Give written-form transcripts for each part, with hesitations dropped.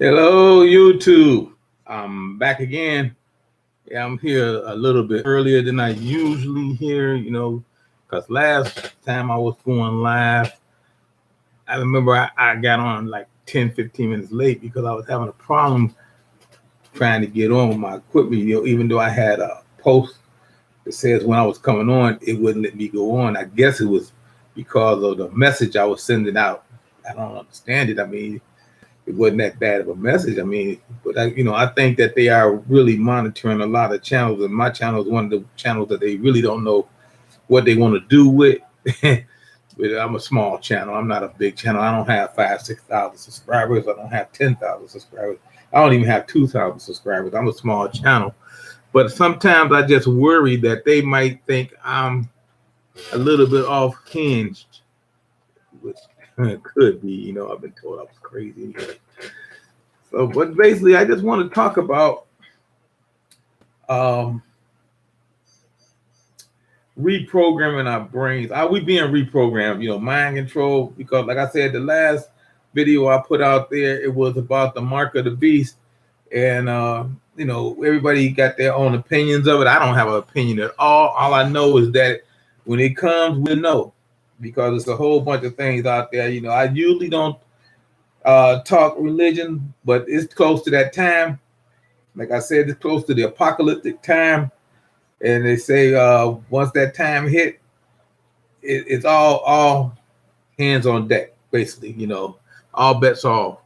Hello, YouTube. I'm back again. Yeah, I'm here a little bit earlier than I usually here, because last time I was going live, I remember I got on like 10, 15 minutes late because I was having a problem trying to get on with my equipment. Even though I had a post that says when I was coming on, it wouldn't let me go on. I guess it was because of the message I was sending out. I don't understand it. I mean, it wasn't that bad of a message. I mean, but I think that they are really monitoring a lot of channels, and my channel is one of the channels that they really don't know what they want to do with. But I'm a small channel. I'm not a big channel. I don't have 5,000, 6,000 subscribers. I don't have 10,000 subscribers. I don't even have 2,000 subscribers. I'm a small channel. But sometimes I just worry that they might think I'm a little bit off hinged, which could be. I've been told I was crazy. So, but basically, I just want to talk about reprogramming our brains. Are we being reprogrammed? Mind control. Because, like I said, the last video I put out there, it was about the mark of the beast, and everybody got their own opinions of it. I don't have an opinion at all. All I know is that when it comes, we'll know, because it's a whole bunch of things out there. I usually don't talk religion, but it's close to that time. Like I said, it's close to the apocalyptic time, and they say once that time hit, it's all hands on deck, basically. All bets off.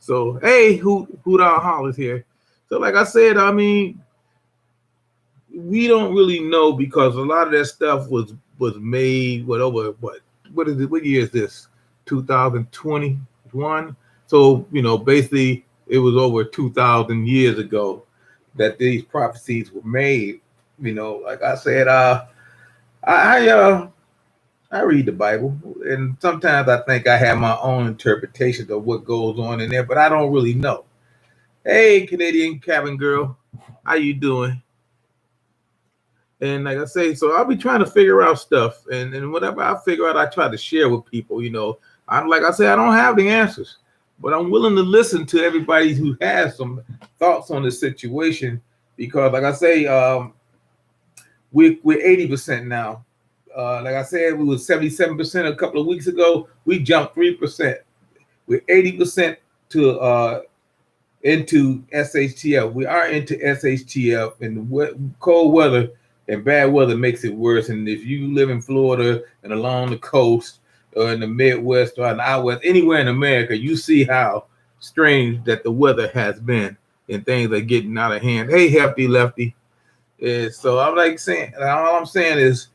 So hey, who our hollers here? So like I said, I mean, we don't really know, because a lot of that stuff was made what is it? What year is this? 2021. So basically, it was over 2,000 years ago that these prophecies were made. Like I said, I read the Bible, and sometimes I think I have my own interpretations of what goes on in there, but I don't really know. Hey, Canadian cabin girl, how you doing? And like I say, so I'll be trying to figure out stuff, and whatever I figure out, I try to share with people. I'm like I say, I don't have the answers, but I'm willing to listen to everybody who has some thoughts on the situation, because like I say, we're 80% now. Like I said, we was 77% a couple of weeks ago. We jumped 3%. We're 80% to into SHTF. We are into SHTF, and cold weather and bad weather makes it worse. And if you live in Florida and along the coast, or in the Midwest, or in the out west, anywhere in America, you see how strange that the weather has been, and things are getting out of hand. Hey, hefty lefty. So I'm like saying, all I'm saying is,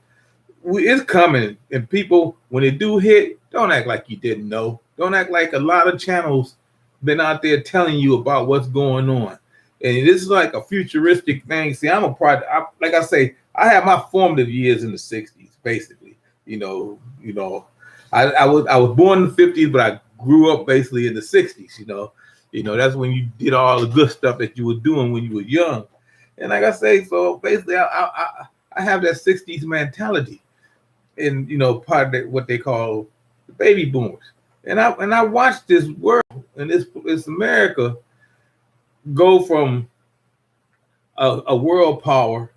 it's coming, and people, when it do hit, don't act like you didn't know. Don't act like a lot of channels been out there telling you about what's going on. And this is like a futuristic thing. See, I'm a part. Like I say, I have my formative years in the '60s, basically. I was born in the '50s, but I grew up basically in the '60s. That's when you did all the good stuff that you were doing when you were young. And like I say, so basically, I have that '60s mentality, and part of that, what they call the baby boomers. And I watched this world, and this America go from a world power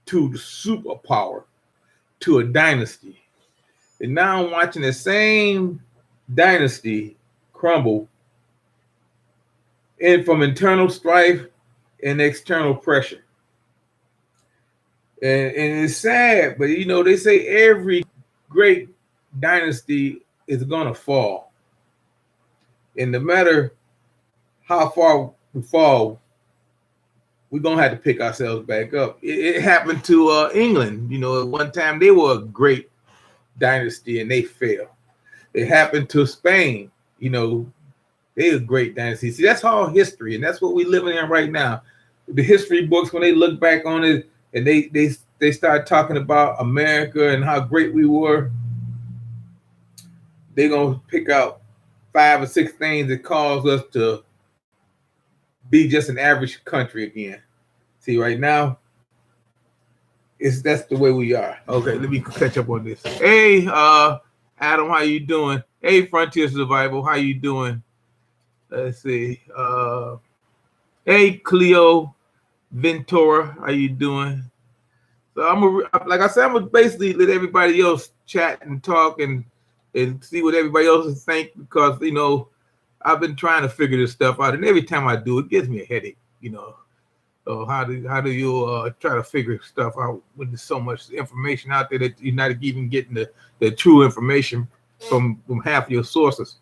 to the superpower to a dynasty. And now I'm watching the same dynasty crumble, and from internal strife and external pressure. And it's sad, but they say every great dynasty is gonna fall. And no matter how far we fall, we're gonna have to pick ourselves back up. It happened to England. At one time they were a great dynasty and they fell. It happened to Spain. They were a great dynasty. See, that's all history, and that's what we're living in right now. The history books, when they look back on it, and they start talking about America and how great we were, they're gonna pick out 5 or 6 things that caused us to be just an average country again. See, right now, that's the way we are. Okay, let me catch up on this. Hey, Adam, how you doing? Hey, Frontier Survival, how you doing? Let's see. Hey, Cleo Ventura, how you doing? So like I said, I'm gonna basically let everybody else chat and talk and see what everybody else think, because I've been trying to figure this stuff out, and every time I do, it gives me a headache. So how do you try to figure stuff out when there's so much information out there that you're not even getting the true information from half your sources?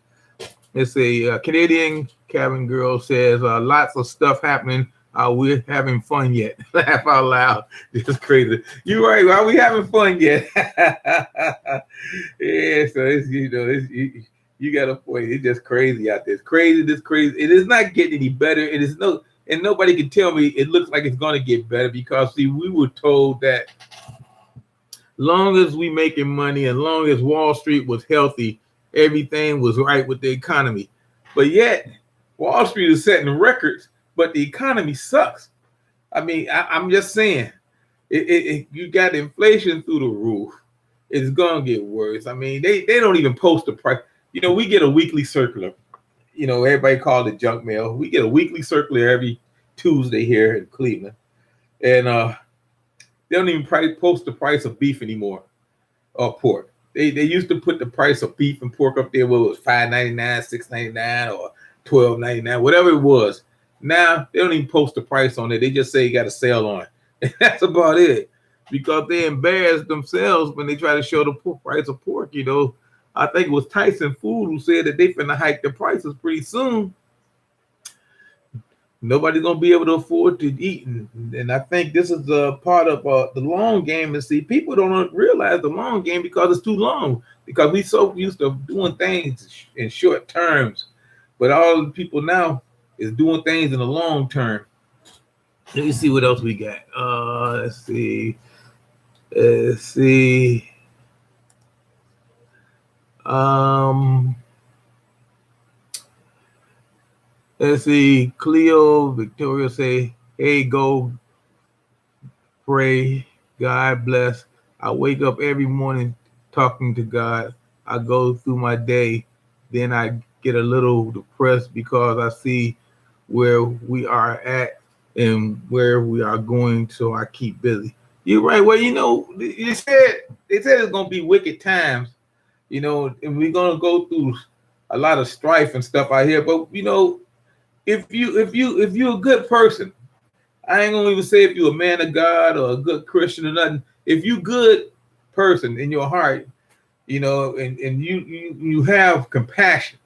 It's a Canadian cabin girl says lots of stuff happening. We're having fun yet? Laugh out loud. It's crazy. You're right. Are we having fun yet? Yeah. So you got a point. It's just crazy out there. It's crazy. This crazy. It is not getting any better. It is and nobody can tell me it looks like it's going to get better, because see, we were told that long as we making money and long as Wall Street was healthy, everything was right with the economy. But yet, Wall Street is setting records, but the economy sucks. I mean, I'm just saying, you got inflation through the roof. It's gonna get worse. I mean, they don't even post the price. We get a weekly circular. Everybody called it junk mail. We get a weekly circular every Tuesday here in Cleveland, and they don't even post the price of beef anymore, or pork. They used to put the price of beef and pork up there, where it was $5.99, $6.99, or $12.99, whatever it was. Now they don't even post the price on it. They just say you got a sale on it. And that's about it, because they embarrass themselves when they try to show the price of pork. I think it was Tyson Food who said that they finna hike the prices pretty soon. Nobody's gonna be able to afford to eat, and I think this is a part of the long game. And see, people don't realize the long game because it's too long. Because we so used to doing things in short terms, but all the people now is doing things in the long term. Let me see what else we got. Let's see. Let's see. Cleo Victoria say, "Hey, go pray. God bless. I wake up every morning talking to God. I go through my day. Then I get a little depressed because I see where we are at and where we are going. So I keep busy." You're right. Well, they said it's gonna be wicked times, and we're gonna go through a lot of strife and stuff out here. But if you're a good person, I ain't gonna even say if you're a man of God or a good Christian or nothing. If you good person in your heart, and you have compassion,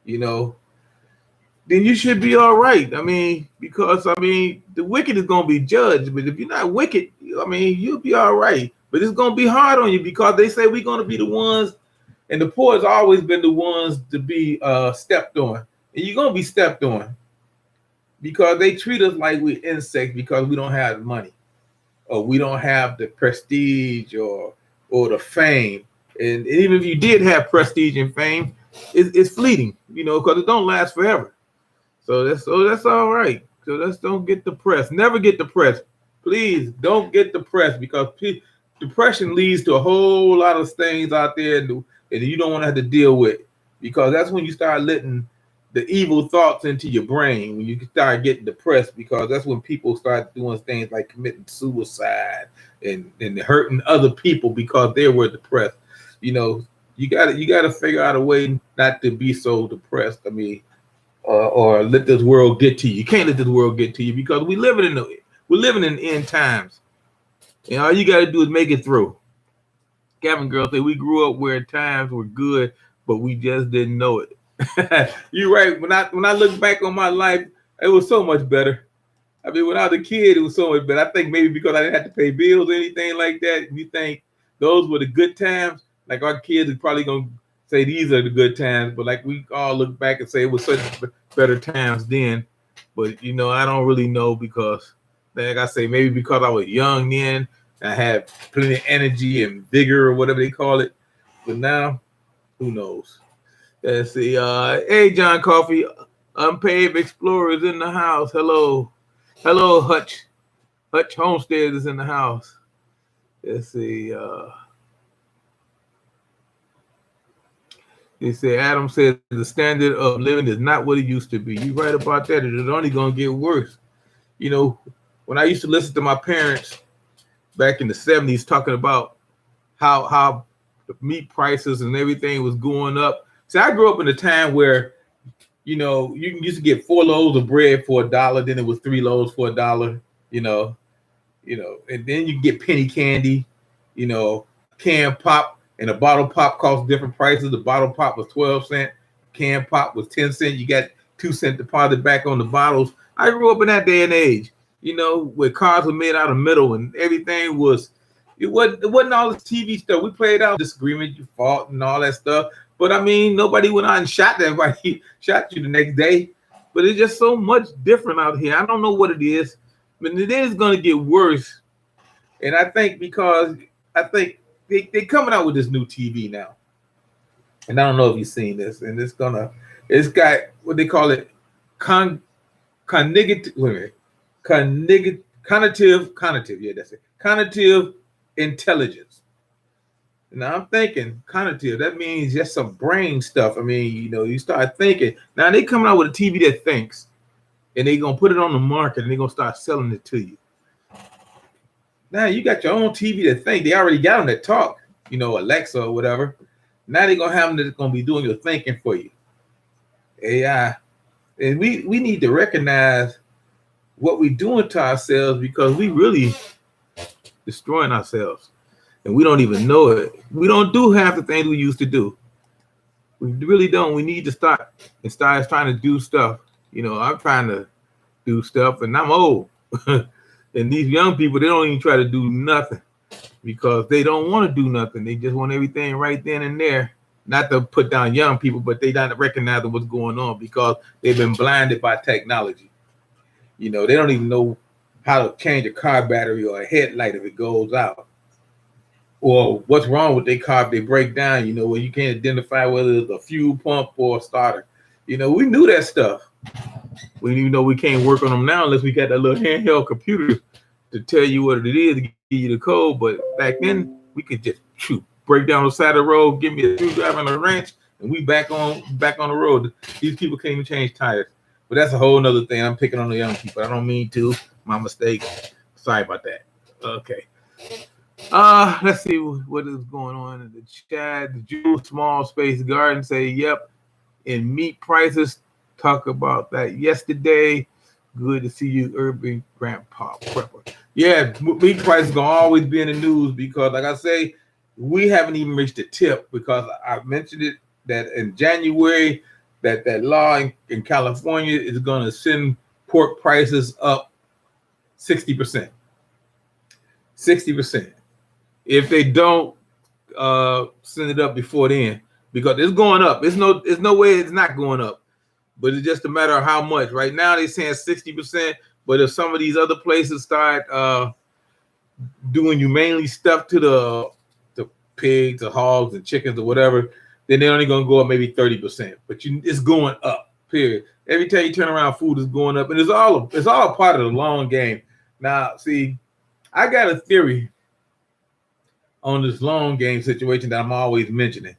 then you should be all right. I mean, because the wicked is gonna be judged, but if you're not wicked, you'll be all right. But it's gonna be hard on you, because they say we're gonna be the ones, and the poor has always been the ones to be stepped on, and you're gonna be stepped on, because they treat us like we're insects because we don't have money, or we don't have the prestige or the fame. And even if you did have prestige and fame, it's fleeting, because it don't last forever. So that's all right. So let's don't get depressed. Never get depressed. Please don't get depressed, because depression leads to a whole lot of things out there and you don't want to have to deal with, because that's when you start letting the evil thoughts into your brain, when you start getting depressed, because that's when people start doing things like committing suicide and hurting other people because they were depressed. You gotta figure out a way not to be so depressed. Or let this world get to you. You can't let this world get to you, because we're living in end times, and all you gotta do is make it through. Gavin girl say we grew up where times were good, but we just didn't know it. You're right. When I look back on my life, it was so much better. When I was a kid, it was so much better. I think maybe because I didn't have to pay bills or anything like that. You think those were the good times? Like, our kids are probably gonna say these are the good times, but like, we all look back and say it was such better times then. But I don't really know, because, like I say, maybe because I was young then, I had plenty of energy and vigor, or whatever they call it. But now, who knows? Let's see. Hey, John Coffey, Unpaid Explorers in the house. Hello, Hutch. Hutch Homestead is in the house. Let's see. They say Adam said the standard of living is not what it used to be. You're right about that. It's only gonna get worse. You know, when I used to listen to my parents back in the 70s talking about how the meat prices and everything was going up. See, I grew up in a time where, you know, you used to get 4 loaves of bread for $1, then it was 3 loaves for $1, you know, and then you get penny candy, you know, canned pop, and a bottle pop cost different prices. The bottle pop was 12 cents, canned pop was 10 cents. You got 2 cent deposit back on the bottles. I grew up in that day and age, you know, where cars were made out of metal and everything was. It wasn't all this TV stuff. We played out disagreement, you fought and all that stuff. But I mean, nobody went out and shot everybody, shot you the next day. But it's just so much different out here. I don't know what it is, but it is going to get worse. And I think because they coming out with this new TV now. And I don't know if you've seen this. And it's got what they call it, cognitive, yeah, that's it. Cognitive intelligence. Now I'm thinking cognitive, that means just some brain stuff. I mean, you know, you start thinking. Now they coming out with a TV that thinks, and they gonna put it on the market and they're gonna start selling it to you. Now you got your own TV that think. They already got them that talk, you know, Alexa or whatever. Now they're gonna have them that's gonna be doing your thinking for you. AI. And we need to recognize what we're doing to ourselves, because we really destroying ourselves and we don't even know it. We don't do half the things we used to do. We really don't. We need to start trying to do stuff. You know, I'm trying to do stuff and I'm old. And these young people, they don't even try to do nothing because they don't want to do nothing. They just want everything right then and there. Not to put down young people, but they don't recognize what's going on because they've been blinded by technology. You know, they don't even know how to change a car battery or a headlight if it goes out, or what's wrong with their car if they break down. You know, where you can't identify whether it's a fuel pump or a starter. You know, we knew that stuff. We even know we can't work on them now unless we got that little handheld computer to tell you what it is, to give you the code. But back then, we could just break down the side of the road, give me a screwdriver and a wrench, and we back on the road. These people can't even change tires. But that's a whole nother thing. I'm picking on the young people. I don't mean to. My mistake. Sorry about that. Okay. Let's see what is going on in the chat. The Jewel Small Space Garden say, yep. And meat prices, talk about that yesterday. Good to see you, Urban Grandpa Prepper. Yeah, meat prices gonna always be in the news because, like I say, we haven't even reached the tip, because I mentioned it that in January that law in California is going to send pork prices up 60%. 60%. If they don't send it up before then, because it's going up. There's no way it's not going up. But it's just a matter of how much. Right now they're saying 60%, but if some of these other places start doing humanely stuff to the pigs, the hogs, and chickens, or whatever, then they're only going to go up maybe 30%. But it's going up. Period. Every time you turn around, food is going up, and it's all part of the long game. Now, see, I got a theory on this long game situation that I'm always mentioning.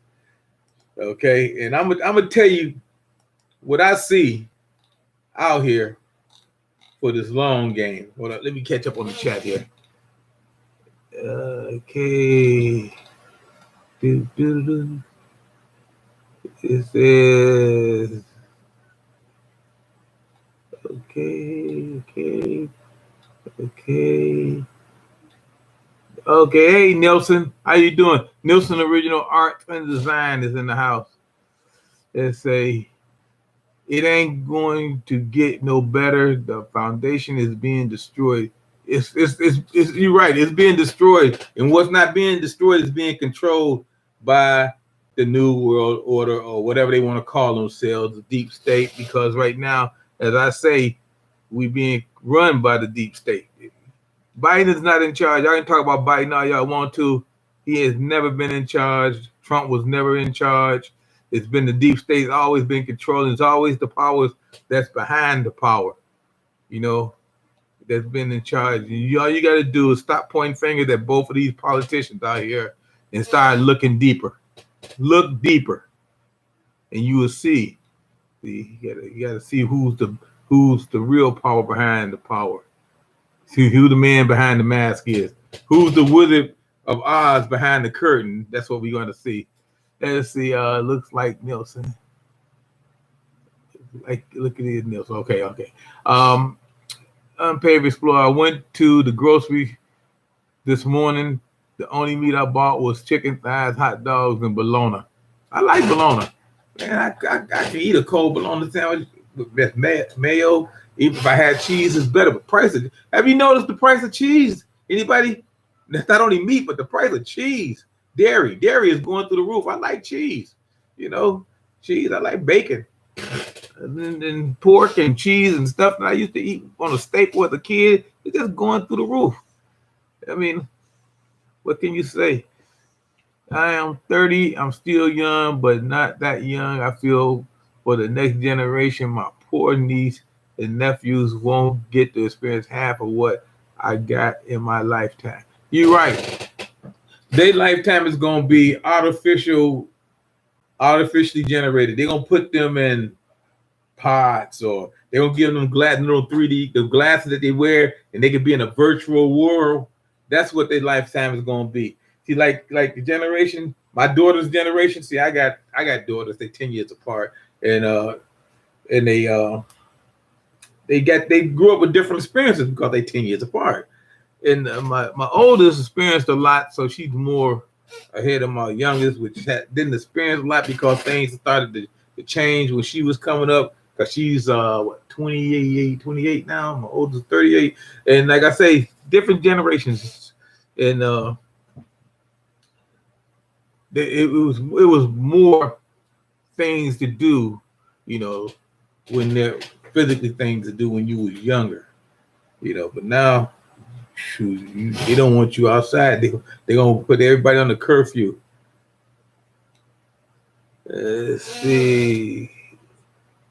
Okay, and I'm gonna tell you what I see out here for this long game. Hold on, let me catch up on the chat here. Okay. It says, okay. Hey, Nelson, how you doing? Nelson Original Art and Design is in the house. They say, it ain't going to get no better. The foundation is being destroyed. It's you're right. It's being destroyed, and what's not being destroyed is being controlled by the New World Order, or whatever they want to call themselves, the deep state. Because right now, as I say, we're being run by the deep state. Biden is not in charge. Y'all can talk about Biden all y'all want to. He has never been in charge. Trump was never in charge. It's been the deep state, always been controlling. It's always the powers that's behind the power, you know, that's been in charge. All you got to do is stop pointing fingers at both of these politicians out here and start looking deeper. Look deeper. and you will see. You gotta see who's the real power behind the power. See who the man behind the mask is. Who's the Wizard of Oz behind the curtain? That's what we're going to see. Let's see. Looks like Nelson. Like, look at it, Nelson. Okay. Unpaid Explorer. I went to the grocery this morning. The only meat I bought was chicken thighs, hot dogs, and bologna. I like bologna. Man, I can eat a cold bologna sandwich with mayo. Even if I had cheese, it's better. But have you noticed the price of cheese? Anybody? That's not only meat, but the price of cheese. Dairy is going through the roof. I like cheese. Cheese. I like bacon. And then pork and cheese and stuff that I used to eat on a staple as a kid. It's just going through the roof. I mean, what can you say? I am 30. I'm still young, but not that young. I feel for the next generation, my poor niece and nephews won't get to experience half of what I got in my lifetime. You're right. Their lifetime is going to be artificially generated. They're going to put them in pods, or they're going to give them little 3D, the glasses that they wear, and they can be in a virtual world. That's what their lifetime is going to be. See, like the generation, my daughter's generation. See, I got daughters. They're 10 years apart, and they grew up with different experiences because they're 10 years apart. And my oldest experienced a lot, so she's more ahead of my youngest, which didn't experience a lot because things started to change when she was coming up. Because she's 28 now. My oldest 38, and like I say, different generations, and it was more things to do, when they're physically things to do when you was younger, But now, shoot, they don't want you outside. They're gonna put everybody on the curfew. Let's see.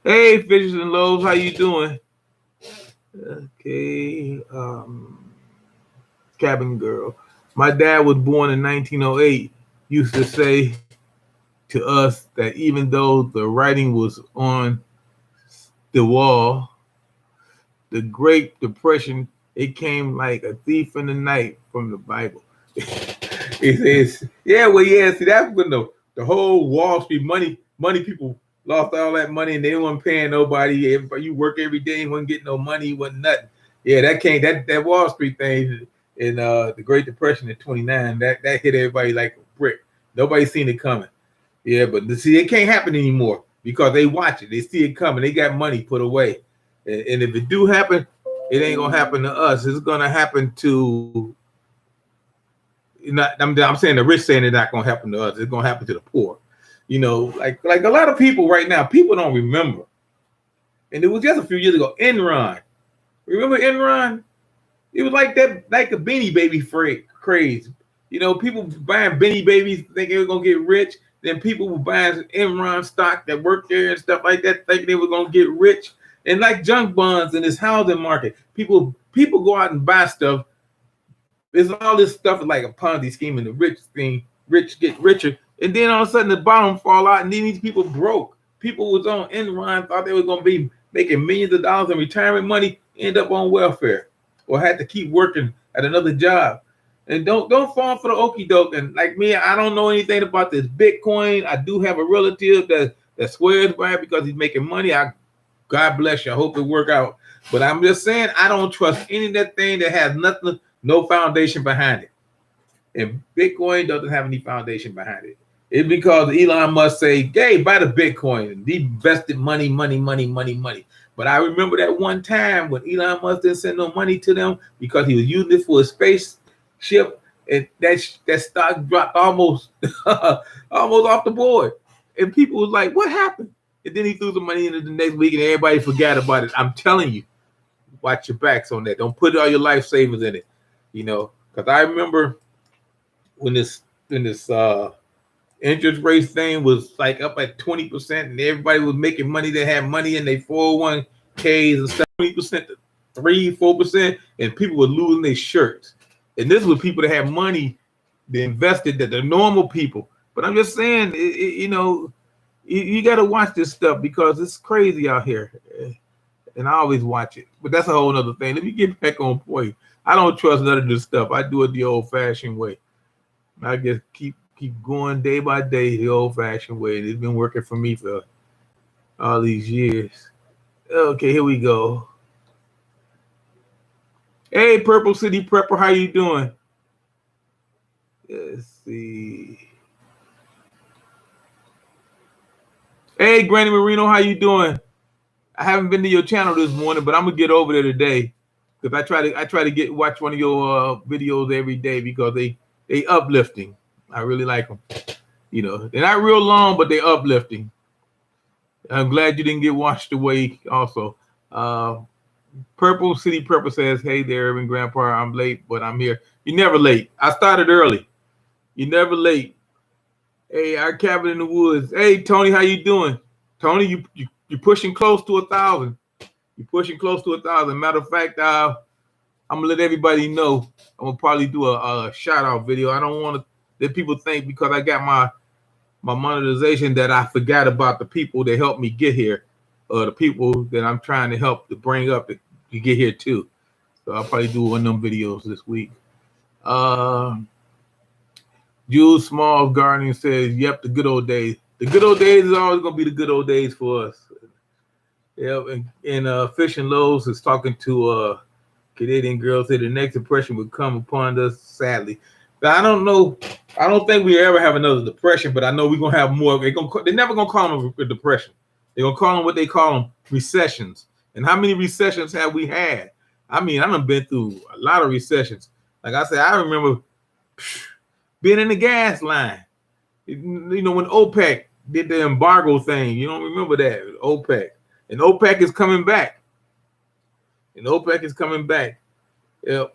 Hey, Fishes and Loaves, how you doing? Okay, Cabin Girl. My dad was born in 1908. Used to say to us that even though the writing was on the wall, the Great Depression, it came like a thief in the night from the Bible. It says, see, that's when the whole Wall Street money people lost all that money and they weren't paying nobody. Everybody, you work every day and wasn't getting no money, wasn't nothing. Yeah, that Wall Street thing in the Great Depression in 29, that hit everybody like a brick. Nobody seen it coming. Yeah, but see, it can't happen anymore because they watch it. They see it coming. They got money put away. And if it do happen, it ain't gonna happen to us. It's gonna happen to I'm saying the rich saying it's not gonna happen to us. It's gonna happen to the poor. Like a lot of people right now, people don't remember. And it was just a few years ago, Enron. Remember Enron? It was like that, like a Beanie Baby craze. People buying Beanie Babies thinking they were gonna get rich. Then people were buying Enron stock that worked there and stuff like that, thinking they were gonna get rich. And like junk bonds in this housing market, people go out and buy stuff. There's all this stuff like a Ponzi scheme, and the rich get richer, and then all of a sudden the bottom fall out, and then these people broke. People was on Enron, thought they were gonna be making millions of dollars in retirement money, end up on welfare, or had to keep working at another job. And don't fall for the okie doke. And like me, I don't know anything about this Bitcoin. I do have a relative that swears by it because he's making money. God bless you. I hope it work out. But I'm just saying, I don't trust any of that thing that has nothing, no foundation behind it. And Bitcoin doesn't have any foundation behind it. It's because Elon Musk say, "Hey, buy the Bitcoin." And he invested money. But I remember that one time when Elon Musk didn't send no money to them because he was using it for a spaceship, and that stock dropped almost off the board. And people was like, "What happened?" And then he threw the money into the next week, and everybody forgot about it. I'm telling you, watch your backs on that. Don't put all your life savings in it, Because I remember when this interest rate thing was like up at 20%, and everybody was making money. They had money in their 401ks and stuff, 20% to 3-4%, and people were losing their shirts. And this was people that had money, they invested, that the normal people. But I'm just saying, You got to watch this stuff because it's crazy out here. And I always watch it. But that's a whole other thing. Let me get back on point. I don't trust none of this stuff. I do it the old-fashioned way. I just keep going day by day the old-fashioned way. And it's been working for me for all these years. Okay, here we go. Hey, Purple City Prepper, how you doing? Let's see. Hey, Granny Marino, how you doing? I haven't been to your channel this morning, but I'm gonna get over there today because I try to watch one of your videos every day because they uplifting. I really like them. You know, they're not real long, but they're uplifting. I'm glad you didn't get washed away. Also, Purple City Prepper says, "Hey there, Urban Grandpa. I'm late, but I'm here. You're never late. I started early. You're never late. Hey, our cabin in the woods. Hey, Tony, how you doing? Tony, you're pushing close to 1,000. You're pushing close to 1,000. Matter of fact, I'm gonna let everybody know. I'm gonna probably do a shout out video. I don't want to let people think because I got my monetization that I forgot about the people that helped me get here, or the people that I'm trying to help to bring up to get here too. So I'll probably do one of them videos this week. Jules Small Gardening says, "Yep, the good old days. The good old days is always gonna be the good old days for us." Yeah, and Fish and Lowe's is talking to Canadian girl. Say the next depression would come upon us, sadly. But I don't know. I don't think we ever have another depression, but I know we're gonna have more. They're never gonna call them a depression. They're gonna call them what they call them recessions. And how many recessions have we had? I mean, I done been through a lot of recessions. Like I said, I remember being in the gas line. You know, when OPEC did the embargo thing, you don't remember that, OPEC. And OPEC is coming back. Yep.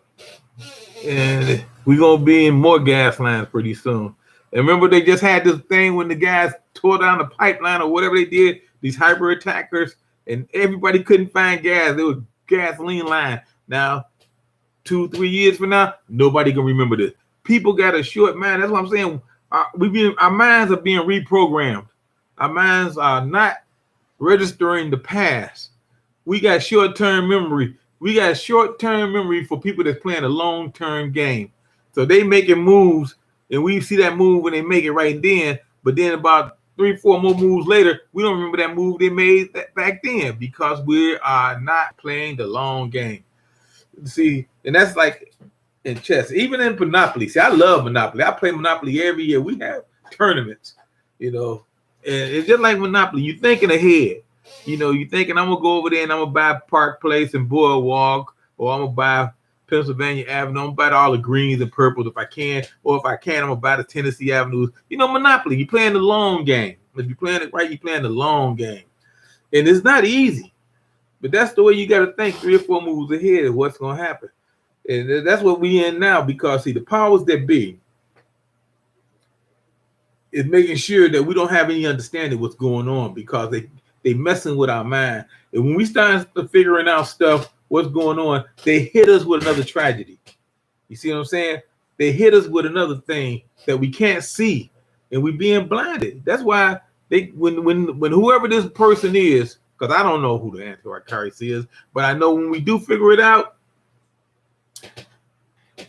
And we're going to be in more gas lines pretty soon. And remember, they just had this thing when the guys tore down the pipeline or whatever they did, these hyper attackers, and everybody couldn't find gas. There was gasoline line. Now, 2-3 years from now, nobody can remember this. People got a short mind. That's what I'm saying. Our minds are being reprogrammed. Our minds are not registering the past. We got short-term memory. We got short-term memory for people that's playing a long-term game. So they making moves, and we see that move when they make it right then. But then about 3-4 more moves later, we don't remember that move they made back then because we are not playing the long game. See, and that's like in chess, even in Monopoly. See, I love Monopoly. I play Monopoly every year. We have tournaments, you know, and it's just like Monopoly. You're thinking ahead. You know, you're thinking, I'm going to go over there and I'm going to buy Park Place and Boardwalk, or I'm going to buy Pennsylvania Avenue. I'm going to buy all the greens and purples if I can. Or if I can, I'm going to buy the Tennessee Avenues. You know, Monopoly, you're playing the long game. If you're playing it right, you're playing the long game. And it's not easy. But that's the way you got to think 3 or 4 moves ahead of what's going to happen. And that's what we in now because, see, the powers that be is making sure that we don't have any understanding what's going on because they messing with our mind. And when we start figuring out stuff, what's going on, they hit us with another tragedy. You see what I'm saying? They hit us with another thing that we can't see, and we being blinded. That's why when whoever this person is, because I don't know who the Antichrist is, but I know when we do figure it out,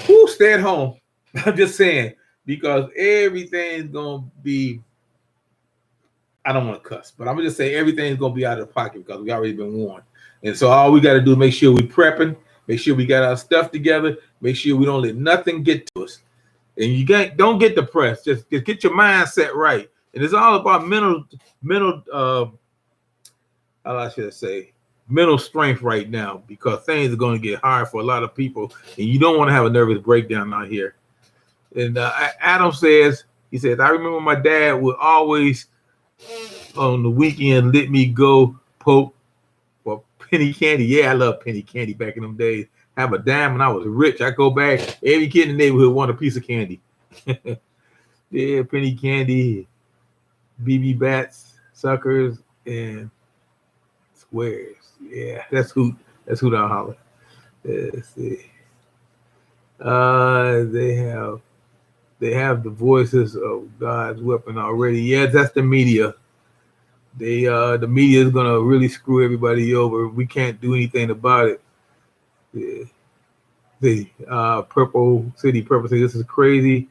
who stay at home. I'm just saying, because everything's gonna be, I don't want to cuss, but I'm gonna just say everything's gonna be out of the pocket because we already been warned. And so all we got to do is make sure we prepping, make sure we got our stuff together, make sure we don't let nothing get to us. And don't get depressed. Just get your mindset right. And it's all about mental how I should say, mental strength right now because things are going to get hard for a lot of people, and you don't want to have a nervous breakdown out here. And Adam says, he says, I remember my dad would always on the weekend let me go poke for penny candy. Yeah, I love penny candy back in them days. Have a dime and I was rich. I go back, every kid in the neighborhood wanted a piece of candy. Yeah, penny candy, BB bats, suckers, and squares. Yeah, that's who I'll holler. Let's see. They have the voices of God's weapon already. Yeah, that's the media. the media is gonna really screw everybody over. We can't do anything about it. Yeah. The Purple City City. This is crazy.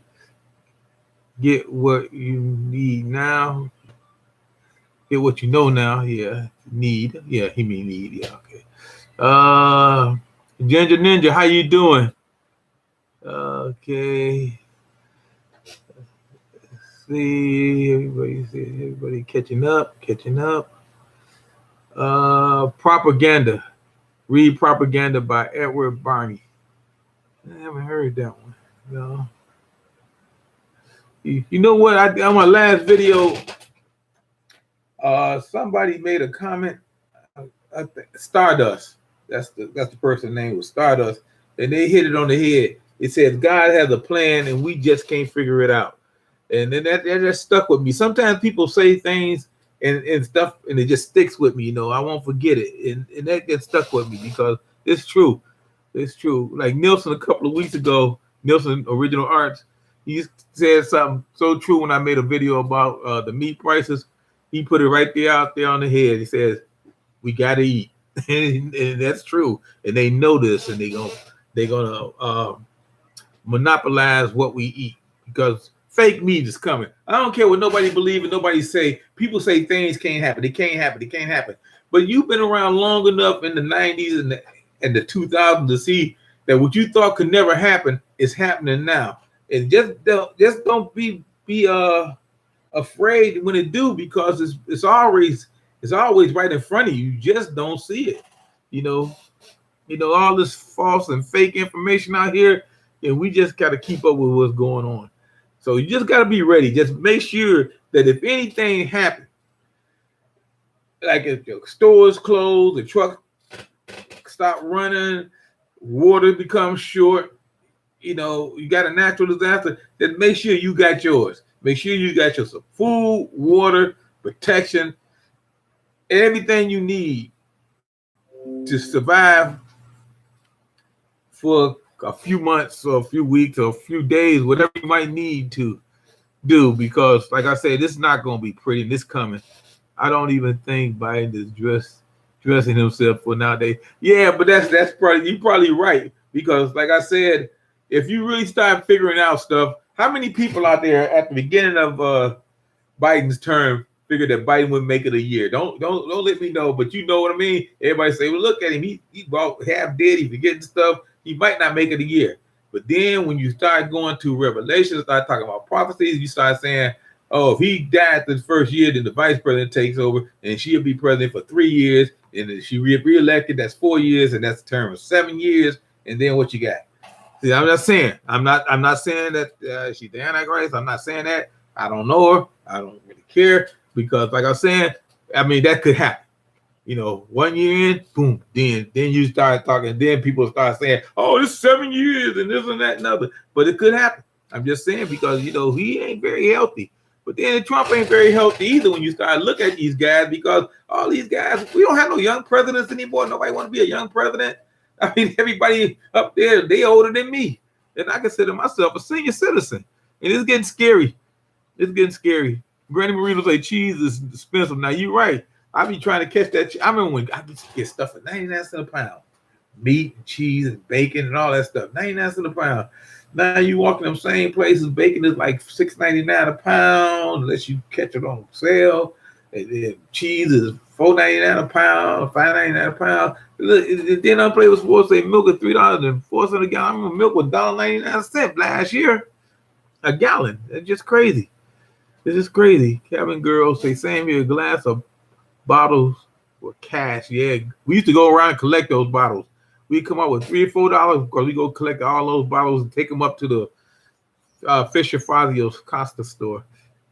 Get what you need now. Get what you know now. Yeah, need. Yeah, he mean need. Yeah, okay. Ginger Ninja, how you doing? Okay. See, everybody catching up. Propaganda. Read Propaganda by Edward Barney. I haven't heard that one. No. You know what? On my last video, somebody made a comment. I think Stardust. That's the person's name was Stardust, and they hit it on the head. It says God has a plan, and we just can't figure it out. And then that just stuck with me. Sometimes people say things and stuff, and it just sticks with me. You know, I won't forget it, and that gets stuck with me because it's true. It's true. Like Nielsen a couple of weeks ago, Nielsen Original Arts, he said something so true when I made a video about the meat prices. He put it right there out there on the head. He says, "We gotta eat," and that's true. And they know this, and they're gonna monopolize what we eat because fake meat is coming. I don't care what nobody believes and nobody say. People say things can't happen. It can't happen. It can't happen. But you've been around long enough in the 90s and the 2000s to see that what you thought could never happen is happening now. And just don't be afraid when it do, because it's always right in front of you. You just don't see it. You know all this false and fake information out here, and we just got to keep up with what's going on. So you just got to be ready. Just make sure that if anything happens, like if your stores close, the truck stop running, water becomes short, you got a natural disaster, then make sure you got yours. Make sure you got your some food, water, protection, everything you need to survive for a few months or a few weeks or a few days, whatever you might need to do, because like I said, this is not going to be pretty. This coming. I don't even think Biden is dressing himself for nowadays. Yeah, but that's probably, you're probably right, because like I said, if you really start figuring out stuff, how many people out there at the beginning of Biden's term figured that Biden would make it a year? Don't let me know, but you know what I mean. Everybody say, well, look at him, he about half dead, he forgetting stuff. He might not make it a year. But then when you start going to Revelation, start talking about prophecies, you start saying, oh, if he died the first year, then the vice president takes over, and she'll be president for 3 years, and then she re-elected, that's 4 years, and that's a term of 7 years, and then what you got? See, I'm not saying that she's the Antichrist. I'm not saying that. I don't know her. I don't really care, because like I was saying, I mean, that could happen. 1 year in, boom, then you start talking, then people start saying, oh, it's 7 years and this and that and other. But it could happen. I'm just saying, because he ain't very healthy. But then Trump ain't very healthy either when you start looking at these guys, because all these guys, we don't have no young presidents anymore. Nobody want to be a young president. I mean, everybody up there, they older than me. And I consider myself a senior citizen. And it's getting scary. It's getting scary. Granny Marino say cheese is expensive. Now, you're right. I be trying to catch that. I remember when I used to get stuff for 99 cents a pound. Meat and cheese and bacon and all that stuff. 99 cents a pound. Now you walk in them same places, bacon is like $6.99 a pound unless you catch it on sale. And then cheese is $4.99 a pound, $5.99 a pound. Then I play with sports, say milk is $3.04 a gallon. I remember milk was $1.99 last year a gallon. It's just crazy. It's just crazy. Cabin girls say same here, a glass of bottles with cash. Yeah, we used to go around and collect those bottles. We come up with $3 or $4 because we go collect all those bottles and take them up to the Fisher Fazio's Costa store,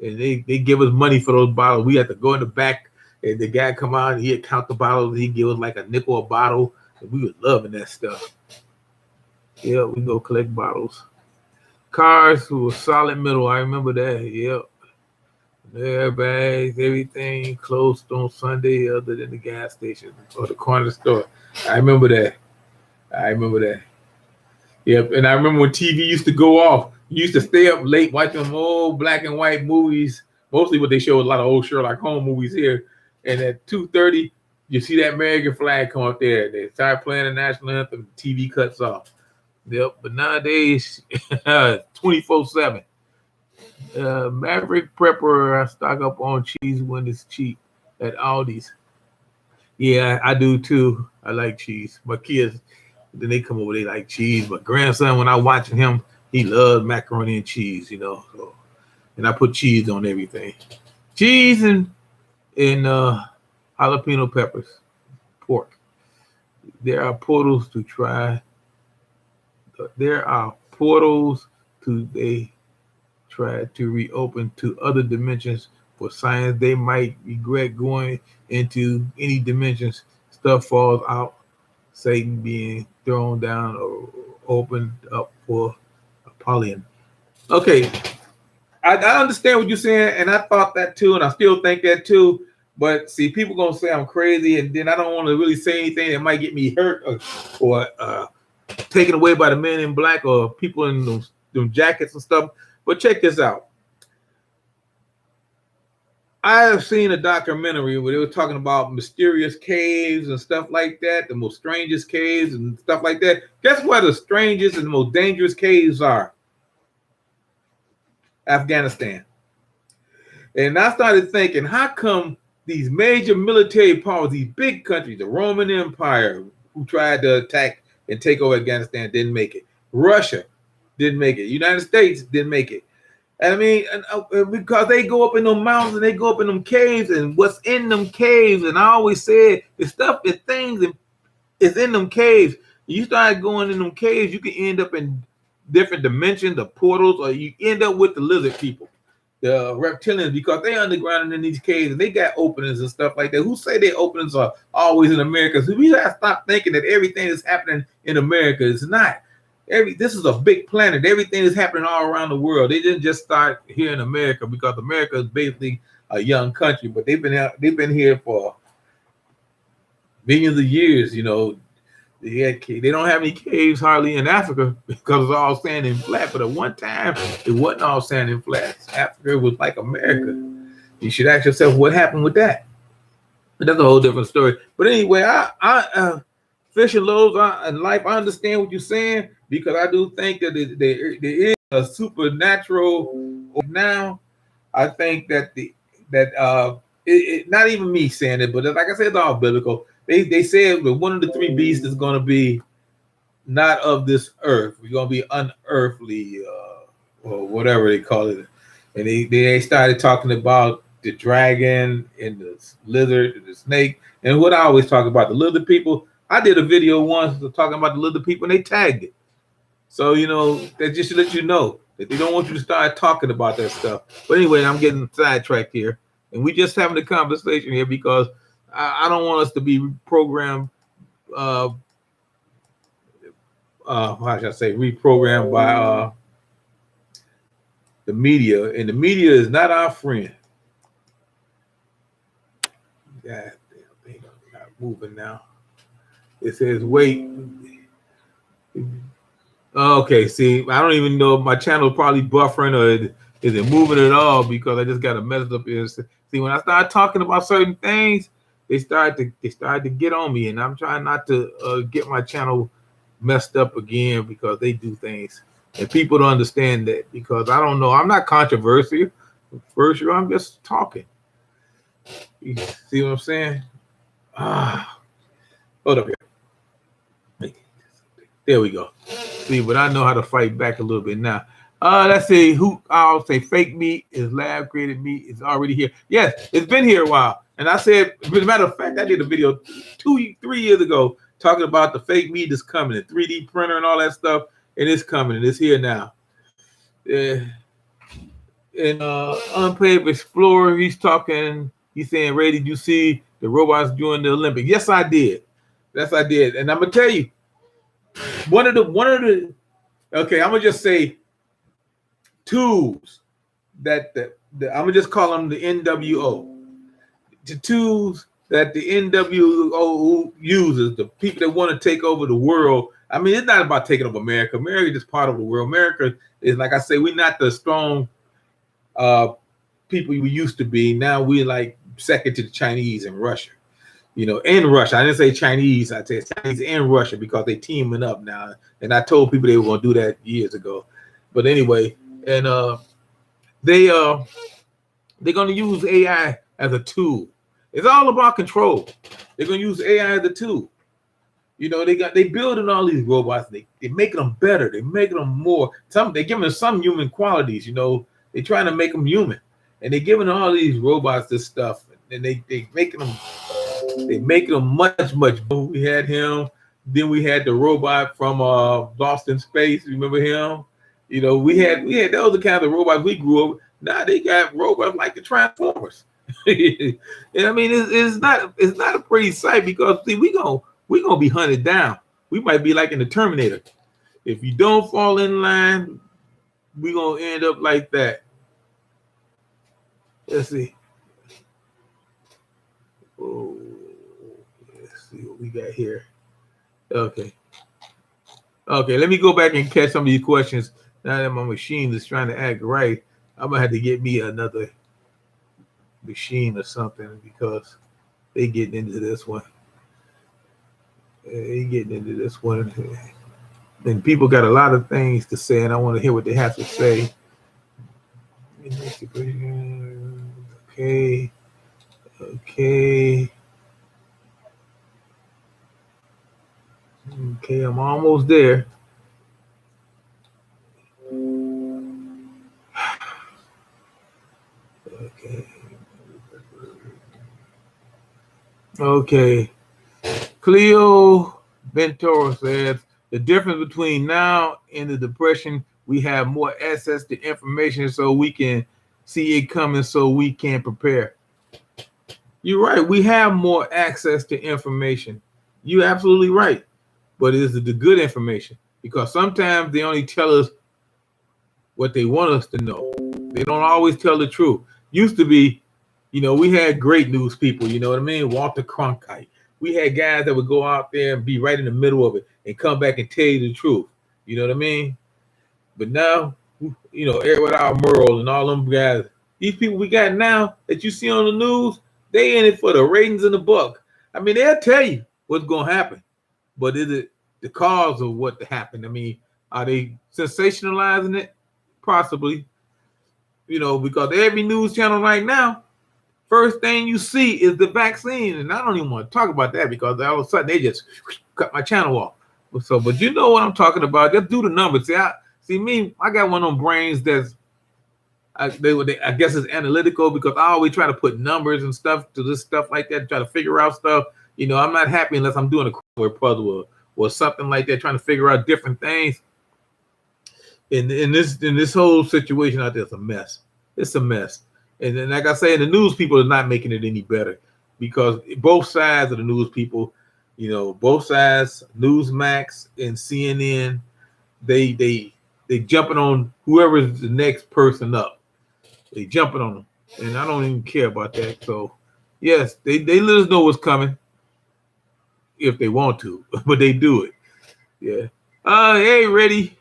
and they give us money for those bottles. We had to go in the back, and the guy come out and he'd count the bottles. He'd give us like a nickel a bottle, and we were loving that stuff. Yeah, we go collect bottles. Cars were solid metal. I remember that. Yep. Airbags, everything closed on Sunday other than the gas station or the corner store. I remember that. Yep. And I remember when TV used to go off. You used to stay up late watching them old black and white movies. Mostly what they show was a lot of old Sherlock Holmes movies here. and at 2:30, you see that American flag come up there. They start playing the national anthem. The TV cuts off. Yep. But nowadays, 24/7. Maverick Prepper, I stock up on cheese when it's cheap at Aldi's. Yeah, I do too. I like cheese. My kids, then they come over, they like cheese. My grandson, when I watching him, he loves macaroni and cheese, So, and I put cheese on everything. Cheese and jalapeno peppers, pork. There are portals to try. There are portals they try to reopen to other dimensions for science. They might regret going into any dimensions. Stuff falls out. Satan being thrown down or opened up for Apollyon. Okay, I understand what you're saying, and I thought that too, and I still think that too. But see, people gonna say I'm crazy, and then I don't want to really say anything that might get me hurt or taken away by the men in black or people in those jackets and stuff. But check this out. I have seen a documentary where they were talking about mysterious caves and stuff like that, the most strangest caves and stuff like that. Guess where the strangest and the most dangerous caves are? Afghanistan. And I started thinking, how come these major military powers, these big countries, the Roman Empire, who tried to attack and take over Afghanistan, didn't make it. Russia didn't make it. United States didn't make it. And I mean, because they go up in them mountains and they go up in them caves, and what's in them caves, and I always said, the stuff, the things is in them caves. You start going in them caves, you can end up in different dimensions, the portals, or you end up with the lizard people, the reptilians, because they underground in these caves and they got openings and stuff like that. Who say their openings are always in America? So we gotta stop thinking that everything is happening in America. It's not. This is a big planet. Everything is happening all around the world. They didn't just start here in America, because America is basically a young country, but they've been here for millions of years. They don't have any caves hardly in Africa because it's all sand and flat. But at one time, it wasn't all sand and flat. Africa was like America. You should ask yourself what happened with that. But that's a whole different story. But anyway, I fish and loaves in life. I understand what you're saying, because I do think that there is a supernatural. Now, I think that not even me saying it, but like I said, it's all biblical. They said that one of the three beasts is going to be not of this earth. We're going to be unearthly, or whatever they call it. And they started talking about the dragon and the lizard and the snake. And what I always talk about, the lizard people. I did a video once talking about the lizard people, and they tagged it. So, that just to let you know that they don't want you to start talking about that stuff. But anyway, I'm getting sidetracked here. And we just having a conversation here because I don't want us to be reprogrammed. How should I say? Reprogrammed by the media. And the media is not our friend. Yeah, they're not moving now. It says wait. Okay, see, I don't even know if my channel is probably buffering or is it moving at all, because I just got a message up here. See, when I start talking about certain things, they start to get on me, and I'm trying not to get my channel messed up again, because they do things, and people don't understand that, because I don't know. I'm not controversial. First, I'm just talking. You see what I'm saying? Hold up here. There we go. See, but I know how to fight back a little bit now. Let's see. I'll say fake meat is lab created meat is already here. Yes, it's been here a while. And I said, as a matter of fact, I did a video 3 years ago talking about the fake meat is coming, the 3D printer and all that stuff, and it's coming, and it's here now. And Unpaid Explorer, he's saying, Ray, did you see the robots during the Olympics? Yes, I did. Yes, I did. And I'm gonna tell you, one of the okay, I'm gonna just say tools that I'm gonna just call them the NWO. The tools that the NWO uses, the people that want to take over the world. I mean, it's not about taking over America. America is just part of the world. America is, like I say, we're not the strong people we used to be. Now we're like second to the Chinese and Russia. In Russia. I didn't say Chinese. I said Chinese and Russia because they teaming up now. And I told people they were going to do that years ago. But anyway, and they're going to use AI as a tool. It's all about control. They're going to use AI as a tool. They building all these robots. They're making them better. They're making them more. They're giving them some human qualities. They're trying to make them human, and they're giving all these robots this stuff, and they making them. They making them much. We had him. Then we had the robot from Lost in Space. Remember him? We had those are the kind of robots we grew up. Now they got robots like the Transformers. And I mean, it's not a pretty sight because see, we're gonna be hunted down. We might be like in the Terminator. If you don't fall in line, we're gonna end up like that. Let's see. Oh, let's see what we got here. Okay, let me go back and catch some of these questions. Now that my machine is trying to act right, I'm gonna have to get me another machine or something because they getting into this one. And people got a lot of things to say, and I want to hear what they have to say. Okay, I'm almost there. Okay. Cleo Ventoro says the difference between now and the Depression, we have more access to information so we can see it coming so we can prepare. You're right. We have more access to information. You're absolutely right. But is it the good information? Because sometimes they only tell us what they want us to know. They don't always tell the truth. Used to be, we had great news people, you know what I mean? Walter Cronkite. We had guys that would go out there and be right in the middle of it and come back and tell you the truth. You know what I mean? But now, Edward R. Murrow and all them guys, these people we got now that you see on the news, they in it for the ratings and the buck. I mean, they'll tell you what's going to happen. But is it the cause of what happened? I mean, are they sensationalizing it? Possibly. Because every news channel right now, first thing you see is the vaccine. And I don't even want to talk about that because all of a sudden they just cut my channel off. But you know what I'm talking about. Just do the numbers. I got one of them brains that's, I guess it's analytical because I always try to put numbers and stuff to this stuff like that, try to figure out stuff. I'm not happy unless I'm doing a crossword puzzle or something like that, trying to figure out different things. In this whole situation out there, it's a mess. It's a mess. And then, like I say, the news people are not making it any better because both sides of the news people, both sides, Newsmax and CNN, they jumping on whoever's the next person up. They jumping on them, and I don't even care about that. So, yes, they let us know what's coming if they want to, but they do it. Yeah. Hey, ready?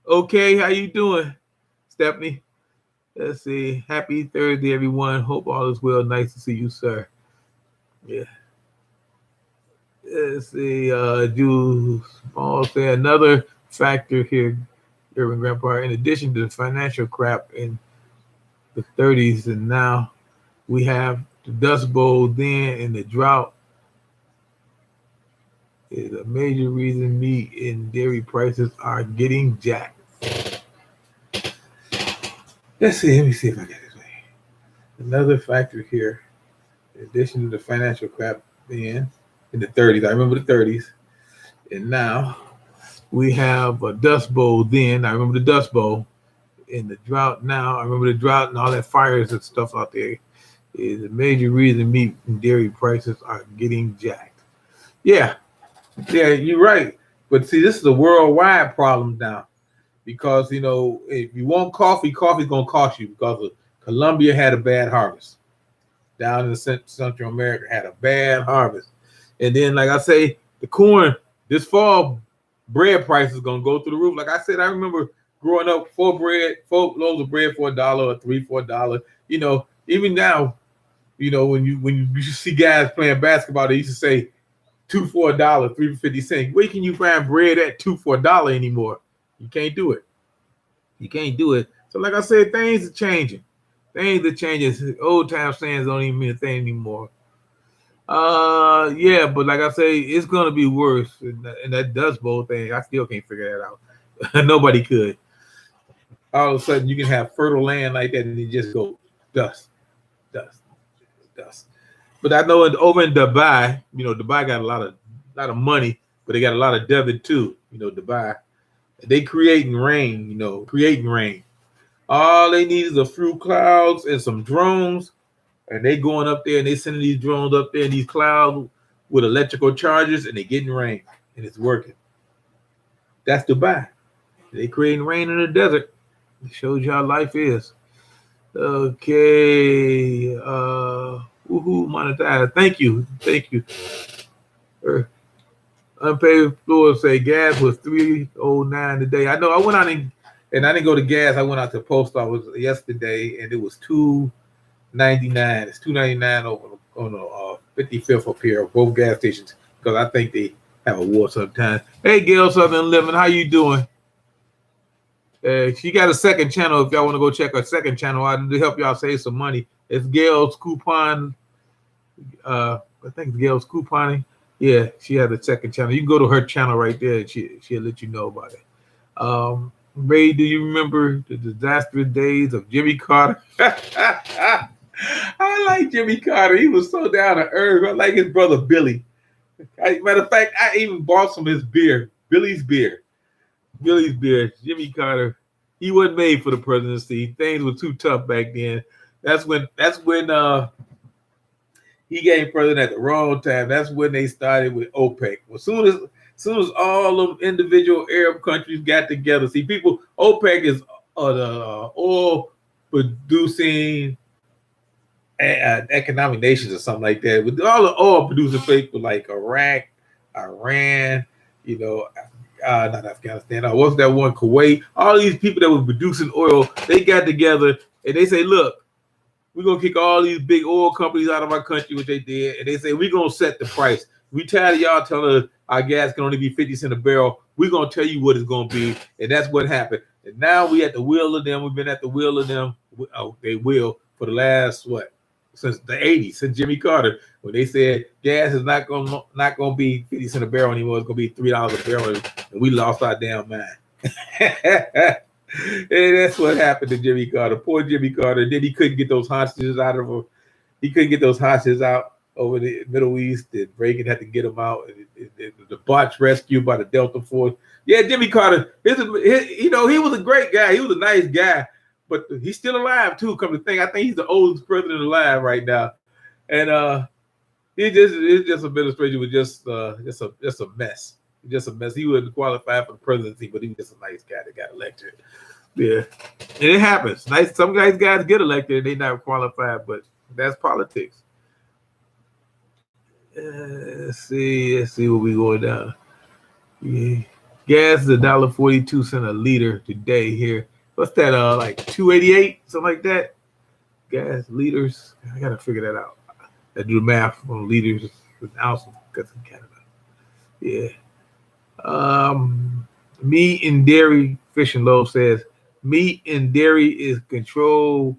Okay, how you doing, Stephanie? Let's see. Happy Thursday, everyone. Hope all is well. Nice to see you, sir. Yeah. Let's see. Jules Small say another factor here, Urban Grandpa. In addition to the financial crap in the 30s, and now we have the Dust Bowl then and the drought is a major reason meat and dairy prices are getting jacked. Let me see if I get this way. Another factor here, in addition to the financial crap then in the 30s, I remember the 30s, and now we have a Dust Bowl then. I remember the Dust Bowl. In the drought now, I remember the drought and all that fires and stuff out there is a major reason meat and dairy prices are getting jacked. Yeah, you're right. But see, this is a worldwide problem now. Because, if you want coffee's going to cost you because Colombia had a bad harvest. Down in Central America had a bad harvest. And then, like I say, the corn, this fall, bread price is going to go through the roof. Like I said, I remember growing up, 4 loaves of bread for $1 or $3 for $1. Even now, You know, when you see guys playing basketball, they used to say 2 for $1, 3 for 50 cents. Where can you find bread at 2 for $1 anymore? You can't do it. You can't do it. So, like I said, things are changing. Things are changing. Old time sayings don't even mean a thing anymore. Yeah, but like I say, it's gonna be worse, and that Dust Bowl thing, I still can't figure that out. Nobody could. All of a sudden, you can have fertile land like that, and it just go dust, dust, dust. But I know over in Dubai, Dubai got a lot of money, but they got a lot of desert too. Dubai, they creating rain. Creating rain. All they need is a few clouds and some drones, and they going up there and they sending these drones up there in these clouds with electrical charges, and they getting rain, and it's working. That's Dubai. They creating rain in the desert. It shows you how life is. Okay. Woohoo, monetize. Thank you. Unpaid floor say gas was $3.09 today. I know I went out and I didn't go to gas. I went out to the post office yesterday and it was $2.99. It's $2.99 on the 55th up here, both gas stations, because I think they have a war sometimes. Hey, Gail Southern Living, how you doing? She got a second channel. If y'all want to go check her second channel out to help y'all save some money, it's Gail's Coupon. I think it's Gail's Couponing. Yeah, she has a second channel. You can go to her channel right there, and she'll let you know about it. Ray, do you remember the disastrous days of Jimmy Carter? I like Jimmy Carter. He was so down to earth. I like his brother Billy. Matter of fact, I even bought some of his beer, Billy's beer. Jimmy Carter, he wasn't made for the presidency. Things were too tough back then. That's when he became president at the wrong time. That's when they started with OPEC. As soon as all of individual Arab countries got together, OPEC is the oil producing economic nations or something like that. With all the oil producing people like Iraq, Iran, not Afghanistan. What's that one? Kuwait. All these people that were producing oil, they got together and they say, look, we're going to kick all these big oil companies out of our country, which they did. And they say, we're going to set the price. We tired of y'all telling us our gas can only be 50 cents a barrel. We're going to tell you what it's going to be. And that's what happened. And now we at the will of them. We've been at the will of them. They will for the last, since the 80s, since Jimmy Carter, when they said gas is not gonna be 50 cents a barrel anymore. It's gonna be $3 a barrel, and we lost our damn mind. And that's what happened to Jimmy Carter. Poor Jimmy Carter. Then he couldn't get those hostages out of him. He couldn't get those hostages out over the Middle East. And Reagan had to get them out. The botched rescue by the Delta Force. Yeah, Jimmy Carter. He was a great guy. He was a nice guy. But he's still alive too. Come to think, I think he's the oldest president alive right now, and his administration was just a mess. Just a mess. He wouldn't qualify for the presidency, but he was just a nice guy that got elected. Yeah, and it happens. Nice. Some guys get elected and they not qualified, but that's politics. Let's see what we going down. Yeah. Gas is $1.42 a liter today here. What's that? Like 288, something like that. Gas liters. I gotta figure that out. I do the math on liters with ounces because in Canada. Yeah. Meat and dairy. Fish and Loaf says meat and dairy is controlled.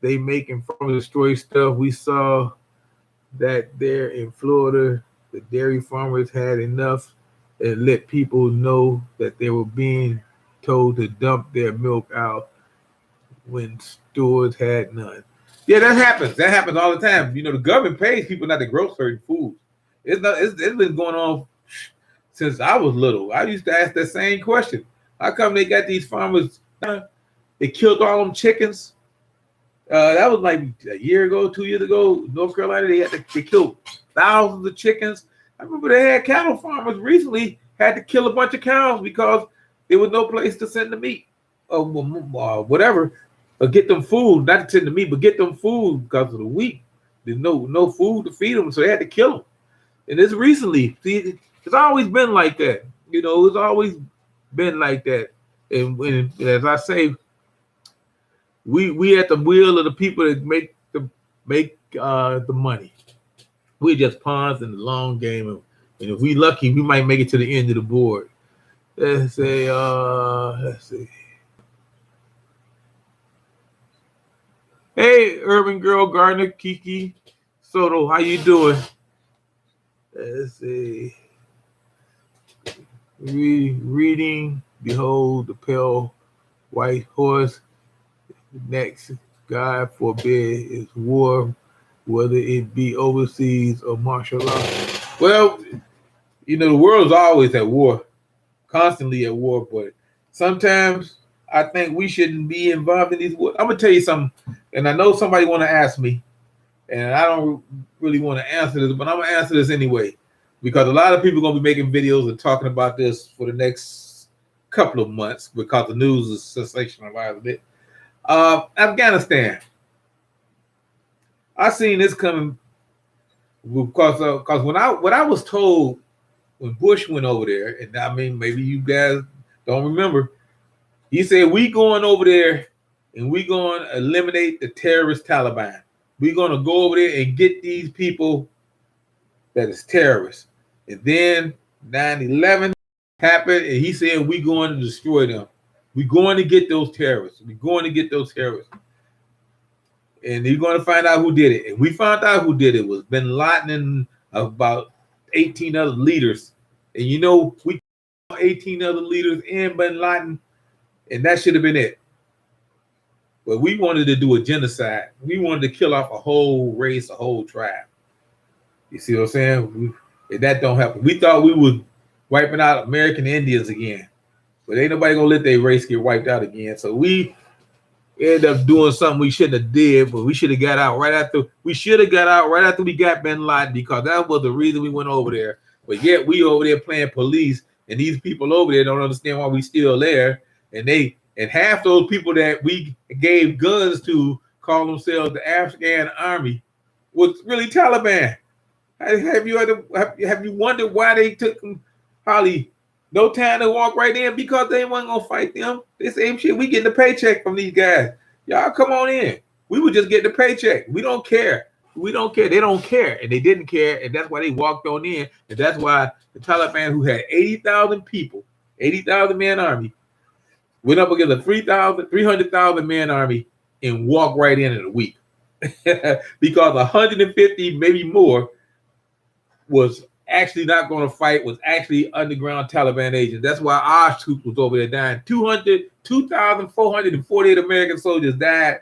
They making farmers destroy stuff. We saw that there in Florida, the dairy farmers had enough and let people know that they were being told to dump their milk out when stores had none. Yeah, that happens. That happens all the time. The government pays people not to grow certain foods. It's been going on since I was little. I used to ask that same question. How come they got these farmers? They killed all them chickens. That was like a year ago, 2 years ago, North Carolina. They killed thousands of chickens. I remember they had cattle farmers recently had to kill a bunch of cows because there was no place to send the meat or whatever, or get them food, not to send the meat, but get them food because of the wheat. There's no food to feed them, so they had to kill them. And it's recently, see, it's always been like that. It's always been like that. And as I say, we at the will of the people that make the money. We're just pawns in the long game, and if we lucky, we might make it to the end of the board. Let's say, let's see. Hey, Urban Girl Gardner, Kiki Soto, how you doing? Let's see. Reading, behold the pale white horse. Next, God forbid, is war, whether it be overseas or martial law. Well, you know, the world's always at war, constantly at war, but sometimes I think we shouldn't be involved in these wars. I'm gonna tell you something, and I know somebody want to ask me, and I don't really want to answer this, but I'm gonna answer this anyway, because a lot of people are gonna be making videos and talking about this for the next couple of months because the news is sensationalized a bit. Afghanistan. I seen this coming because when I was told when Bush went over there, and I mean maybe you guys don't remember, he said we going over there and we going to eliminate the terrorist Taliban. We're going to go over there and get these people that is terrorists. And then 9/11 happened, and he said we're going to destroy them. We're going to get those terrorists. We're going to get those terrorists. And you're going to find out who did it. And we found out who did it. It was Bin Laden and about 18 other leaders. And you know, we 18 other leaders and Bin Laden, and that should have been it. But we wanted to do a genocide. We wanted to kill off a whole race, a whole tribe. You see what I'm saying? And that don't happen. We thought we was wiping out American Indians again. But ain't nobody gonna let their race get wiped out again. So we ended up doing something we shouldn't have did, but we should have got out right after. We should have got out right after we got Bin Laden, because that was the reason we went over there. But yet we over there playing police, and these people over there don't understand why we still there. And half those people that we gave guns to call themselves the Afghan army was really Taliban. Have you wondered why they took them probably no time to walk right in? Because they weren't gonna fight them. They same shit. We getting the paycheck from these guys. Y'all come on in. We were just getting the paycheck. We don't care. We don't care. They don't care, and they didn't care, and that's why they walked on in. And that's why the Taliban, who had 80,000 people, 80,000 man army, went up against a 300,000 man army and walked right in a week. Because 150, maybe more, was actually not going to fight, was actually underground Taliban agents. That's why our troops was over there dying. 2,448 American soldiers died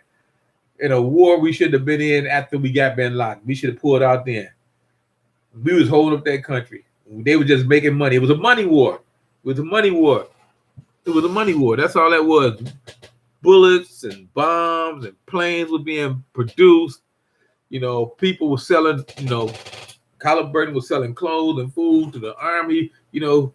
in a war we should have been in after we got Bin Laden. We should have pulled out then. We was holding up that country. They were just making money. It was a money war. It was a money war. It was a money war. That's all that was. Bullets and bombs and planes were being produced. You know, people were selling, you know, Halliburton was selling clothes and food to the army. You know,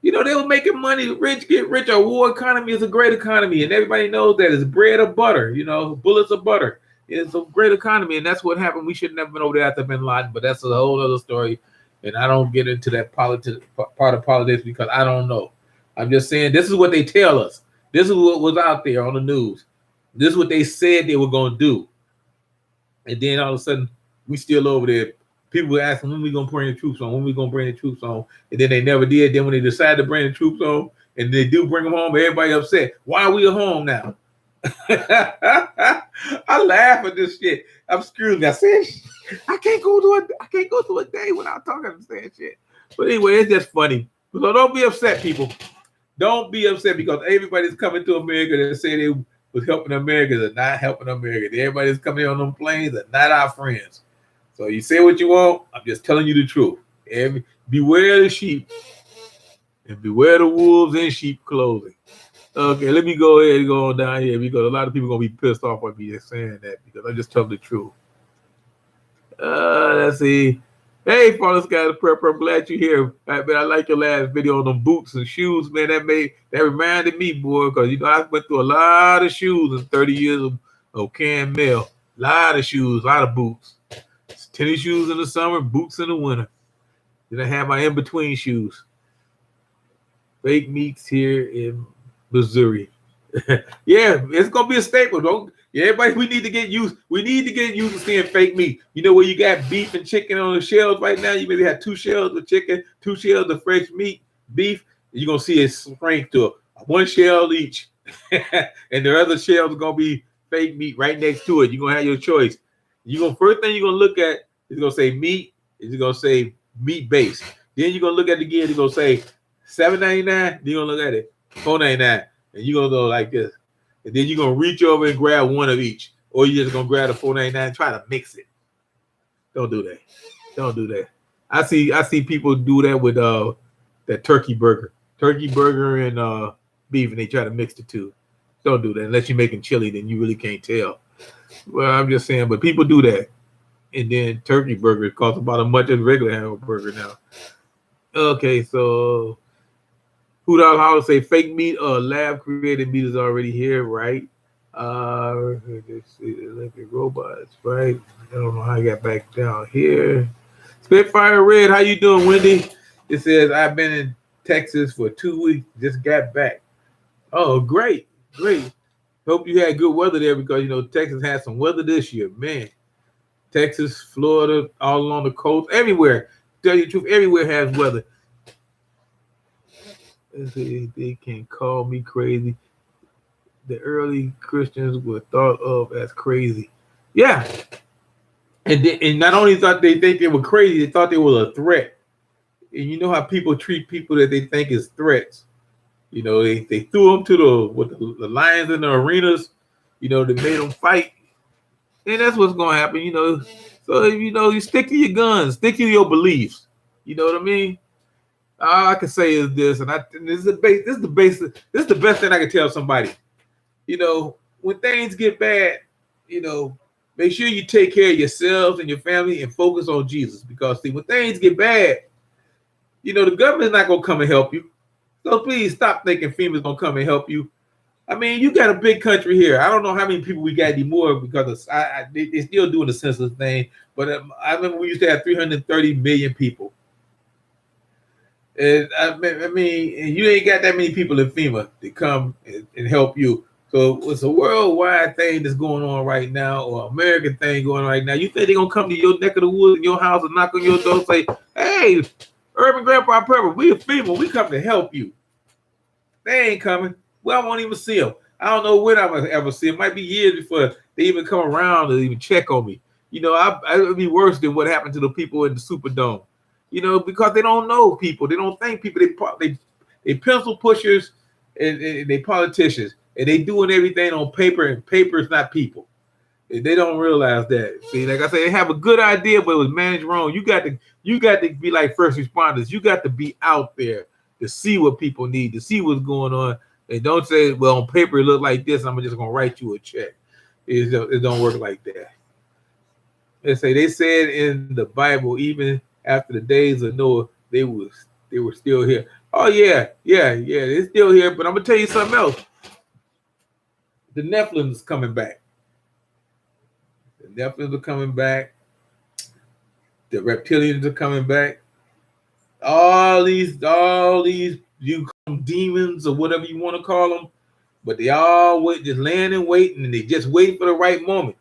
they were making money. Rich get rich. A war economy is a great economy, and everybody knows that it's bread or butter. You know, bullets or butter. It's a great economy, and that's what happened. We should have never been over there after Bin Laden, but that's a whole other story. And I don't get into that part of politics because I don't know. I'm just saying this is what they tell us. This is what was out there on the news. This is what they said they were going to do. And then all of a sudden, we still over there. People were asking, when we going to bring the troops on? When we going to bring the troops on? And then they never did. Then when they decided to bring the troops on, and they do bring them home, everybody upset. Why are we at home now? I laugh at this shit. I'm screwed. I said, I can't go through a day without talking and saying shit. But anyway, it's just funny. So don't be upset, people. Don't be upset because everybody's coming to America that say they was helping America. They're not helping America. Everybody's coming on them planes are not our friends. So you say what you want. I'm just telling you the truth. Beware the sheep and beware the wolves in sheep clothing. Okay, let me go ahead and go on down here because a lot of people are going to be pissed off at me saying that because I just tell the truth. Let's see. Hey, Father Sky the Prepper, I'm glad you're here. I like your last video on them boots and shoes, man. That reminded me, boy, because you know I went through a lot of shoes in 30 years of canned mail. A lot of shoes, a lot of boots. Tennis shoes in the summer, boots in the winter. Then I have my in-between shoes. Fake meats here in Missouri. Yeah, it's gonna be a staple. Yeah, everybody, we need to get used. We need to get used to seeing fake meat. You know where you got beef and chicken on the shelves right now. You maybe have 2 shelves of chicken, 2 shelves of fresh meat, beef. You're gonna see it shrink to 1 shell each, and the other shelves are gonna be fake meat right next to it. You're gonna have your choice. First thing you're gonna look at is gonna say meat. It's gonna say meat base. Then you're gonna look at it again. It's gonna say $7.99. Then you're gonna look at it $4.99, and you're gonna go like this. And then you're gonna reach over and grab one of each, or you're just gonna grab the $4.99 and try to mix it. Don't do that. Don't do that. I see people do that with that turkey burger and beef, and they try to mix the two. Don't do that unless you're making chili. Then you really can't tell. Well, I'm just saying, but people do that, and then turkey burger costs about as much as regular hamburger now. Okay, so who knows how to say fake meat or lab created meat is already here, right? Let's see, electric robots, right? I don't know how I got back down here. Spitfire Red, how you doing, Wendy? It says I've been in Texas for 2 weeks, just got back. Oh, great. Hope you had good weather there because Texas had some weather this year, man. Texas, Florida, all along the coast, everywhere. Tell you the truth, everywhere has weather. They can call me crazy. The early Christians were thought of as crazy. Yeah. And not only thought they think they were crazy, they thought they were a threat. And you know how people treat people that they think is threats. They threw them to the lions in the arenas. They made them fight. And that's what's going to happen, So, you stick to your guns, stick to your beliefs. You know what I mean? All I can say is this, and this is the best thing I can tell somebody. When things get bad, make sure you take care of yourselves and your family and focus on Jesus. Because when things get bad, the government's not gonna come and help you. So please stop thinking FEMA's gonna come and help you. I mean, you got a big country here. I don't know how many people we got anymore because they're still doing the census thing. But I remember we used to have 330 million people. And I mean, you ain't got that many people in FEMA to come and help you. So it's a worldwide thing that's going on right now, or American thing going on right now. You think they're gonna come to your neck of the woods in your house and knock on your door and say, "Hey, Urban Grandpa Pepper, we a FEMA, we come to help you." They ain't coming. Well, I won't even see them. I don't know when I'm gonna ever see them. It might be years before they even come around to even check on me. It would be worse than what happened to the people in the Superdome. Because they don't know people. They don't think people. They pencil pushers and they politicians. And they doing everything on paper, and paper is not people. And they don't realize that. See, like I said, they have a good idea, but it was managed wrong. You got to be like first responders. You got to be out there to see what people need, to see what's going on. And don't say, well, on paper it look like this, I'm just gonna write you a check. It don't work like that. They said in the Bible, even after the days of Noah, they were still here. Oh yeah, they're still here. But I'm gonna tell you something else. The Nephilim is coming back. The Nephilims are coming back. The reptilians are coming back. All these you call them demons or whatever you want to call them, but they all just laying and waiting, and they just waiting for the right moment.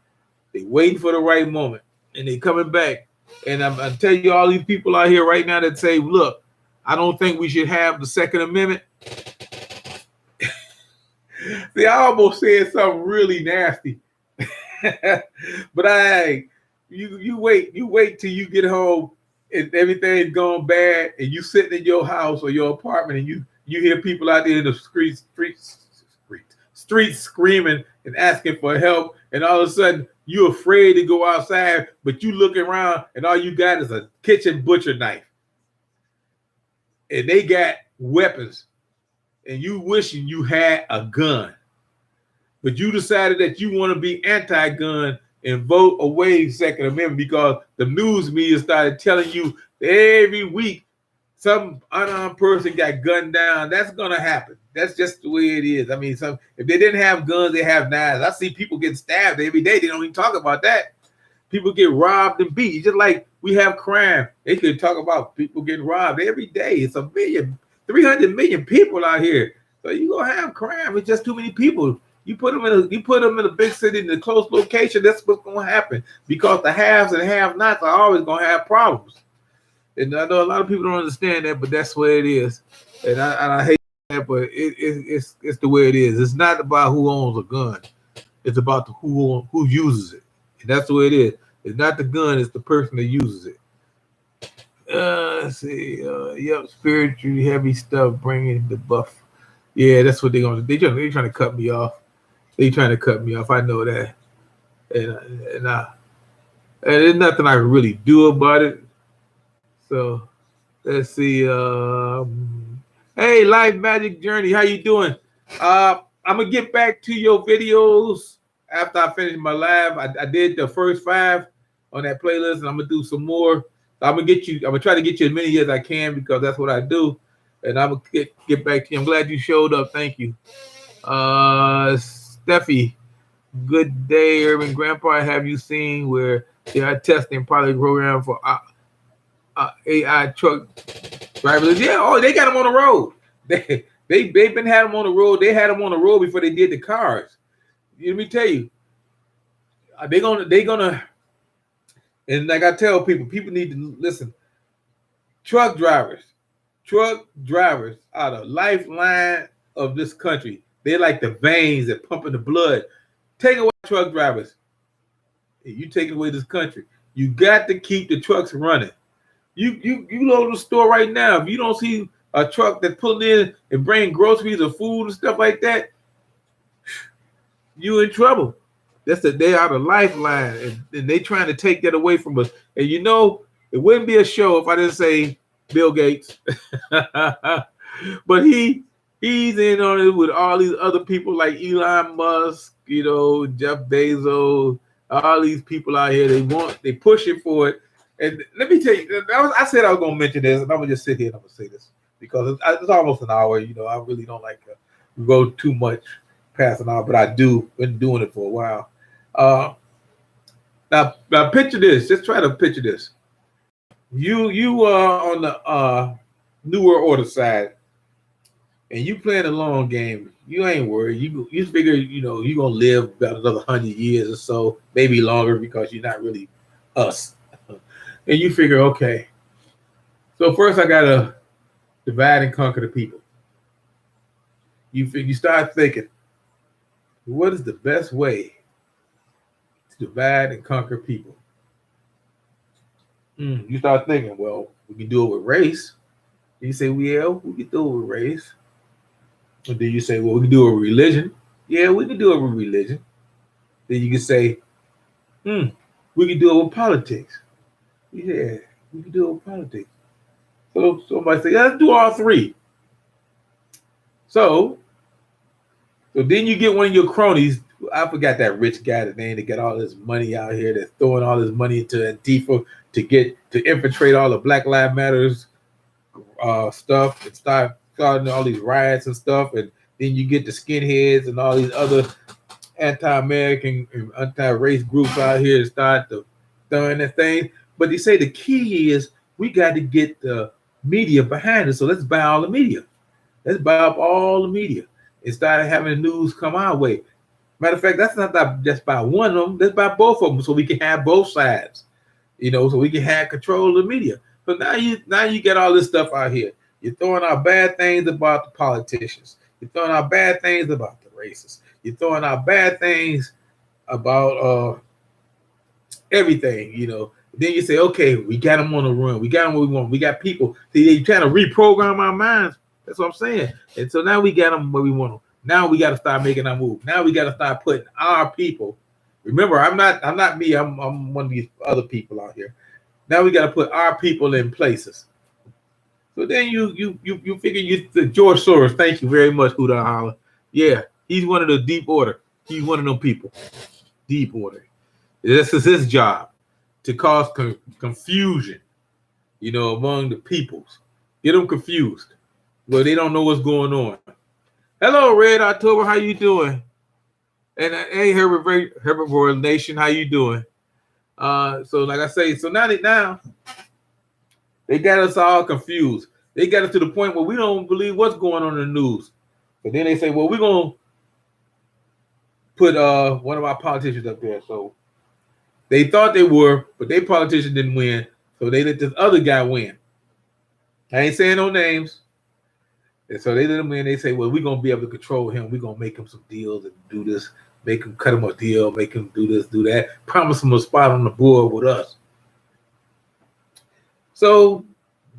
They waiting for the right moment, and they coming back. And I'm telling you, all these people out here right now that say, "Look, I don't think we should have the Second Amendment." See, I almost said something really nasty, but you wait till you get home and everything's gone bad, and you sitting in your house or your apartment, and you hear people out there in the streets screaming and asking for help, and all of a sudden you're afraid to go outside, but you look around and all you got is a kitchen butcher knife, and they got weapons. And you wishing you had a gun, but you decided that you want to be anti-gun and vote away Second Amendment because the news media started telling you every week some unarmed person got gunned down. That's gonna happen. That's just the way it is. I mean, if they didn't have guns, they have knives. I see people get stabbed every day. They don't even talk about that. People get robbed and beat. Just like we have crime, they could talk about people getting robbed every day. It's 300 million people out here. So you're going to have crime. It's just too many people. You put them in a big city in a close location. That's what's going to happen, because the haves and have-nots are always going to have problems. And I know a lot of people don't understand that, but that's where it is. And I hate that, but it's the way it is. It's not about who owns a gun. It's about who uses it. And that's the way it is. It's not the gun, it's the person that uses it. Let's see. Yep, spiritually heavy stuff bringing the buff. Yeah, that's what they're going to do. They're trying to cut me off. They're trying to cut me off. I know that. And there's nothing I can really do about it. So let's see. Hey, Life Magic Journey, how you doing? I'm gonna get back to your videos after I finish my live. I did the first 5 on that playlist, and I'm gonna do some more. I'm gonna try to get you as many as I can, because that's what I do. And I'm gonna get back to you. I'm glad you showed up. Thank you. Steffi, good day, Urban Grandpa. Have you seen where they are testing pilot program for AI truck drivers? Yeah, they got them on the road. They've been had them on the road. They had them on the road before they did the cars. Let me tell you, they gonna, and like I tell people need to listen. Truck drivers are the lifeline of this country. They're like the veins that pumping the blood. Take away truck drivers, you take away this country. You got to keep the trucks running. You go to the store right now. If you don't see a truck that's pulling in and bringing groceries or food and stuff like that, you in trouble. They are the lifeline, and they trying to take that away from us. And you know, it wouldn't be a show if I didn't say Bill Gates. But he's in on it with all these other people like Elon Musk, Jeff Bezos, all these people out here. They pushing for it. And let me tell you, I said I was going to mention this, and I'm going to just sit here and I'm going to say this because it's almost an hour. I really don't like to go too much past an hour, but I do. Been doing it for a while. Now picture this. Just try to picture this. You are on the newer order side, and you playing a long game. You ain't worried. You figure you're gonna live about another 100 years or so, maybe longer, because you're not really us. And you figure, okay, so first I gotta divide and conquer the people. You start thinking, what is the best way to divide and conquer people? You start thinking, well, we can do it with race. And you say, well, we can do it with race. And then you say, well, we can do it with religion. Yeah, we can do it with religion. Then you can say, we can do it with politics. Yeah, we can do it with politics. So somebody say, yeah, let's do all 3. So then you get one of your cronies. I forgot that rich guy, the name that got all this money out here, that's throwing all this money into Antifa to infiltrate all the Black Lives Matters stuff and starting all these riots and stuff. And then you get the skinheads and all these other anti-American and anti-race groups out here to start throwing that thing. But they say the key is we got to get the media behind it. So let's buy all the media. Let's buy up all the media and start having the news come our way. Matter of fact, that's not just by one of them. Let's buy both of them so we can have both sides. So we can have control of the media. So now you get all this stuff out here. You're throwing out bad things about the politicians. You're throwing out bad things about the racists. You're throwing out bad things about everything, Then you say, okay, we got them on the run. We got them what we want. We got people. See, they trying to reprogram our minds. That's what I'm saying. And so now we got them where we want them. Now we got to start making our move. Now we got to start putting our people. Remember, I'm not me. I'm one of these other people out here. Now we got to put our people in places. So then you figure the George Soros. Thank you very much, Huda Holla. Yeah, he's one of the deep order. He's one of them people. Deep order. This is his job, to cause confusion, among the peoples. Get them confused. Well, they don't know what's going on. Hello, Red October. How you doing? And hey, Herbivore Nation, how you doing? So like I say, so now they got us all confused. They got us to the point where we don't believe what's going on in the news. But then they say, well, we're going to put one of our politicians up there. So they thought they were, but their politician didn't win. So they let this other guy win. I ain't saying no names. And so they let him win. They say, well, we're going to be able to control him. We're going to make him some deals and do this, make him cut him a deal, make him do this, do that, promise him a spot on the board with us. So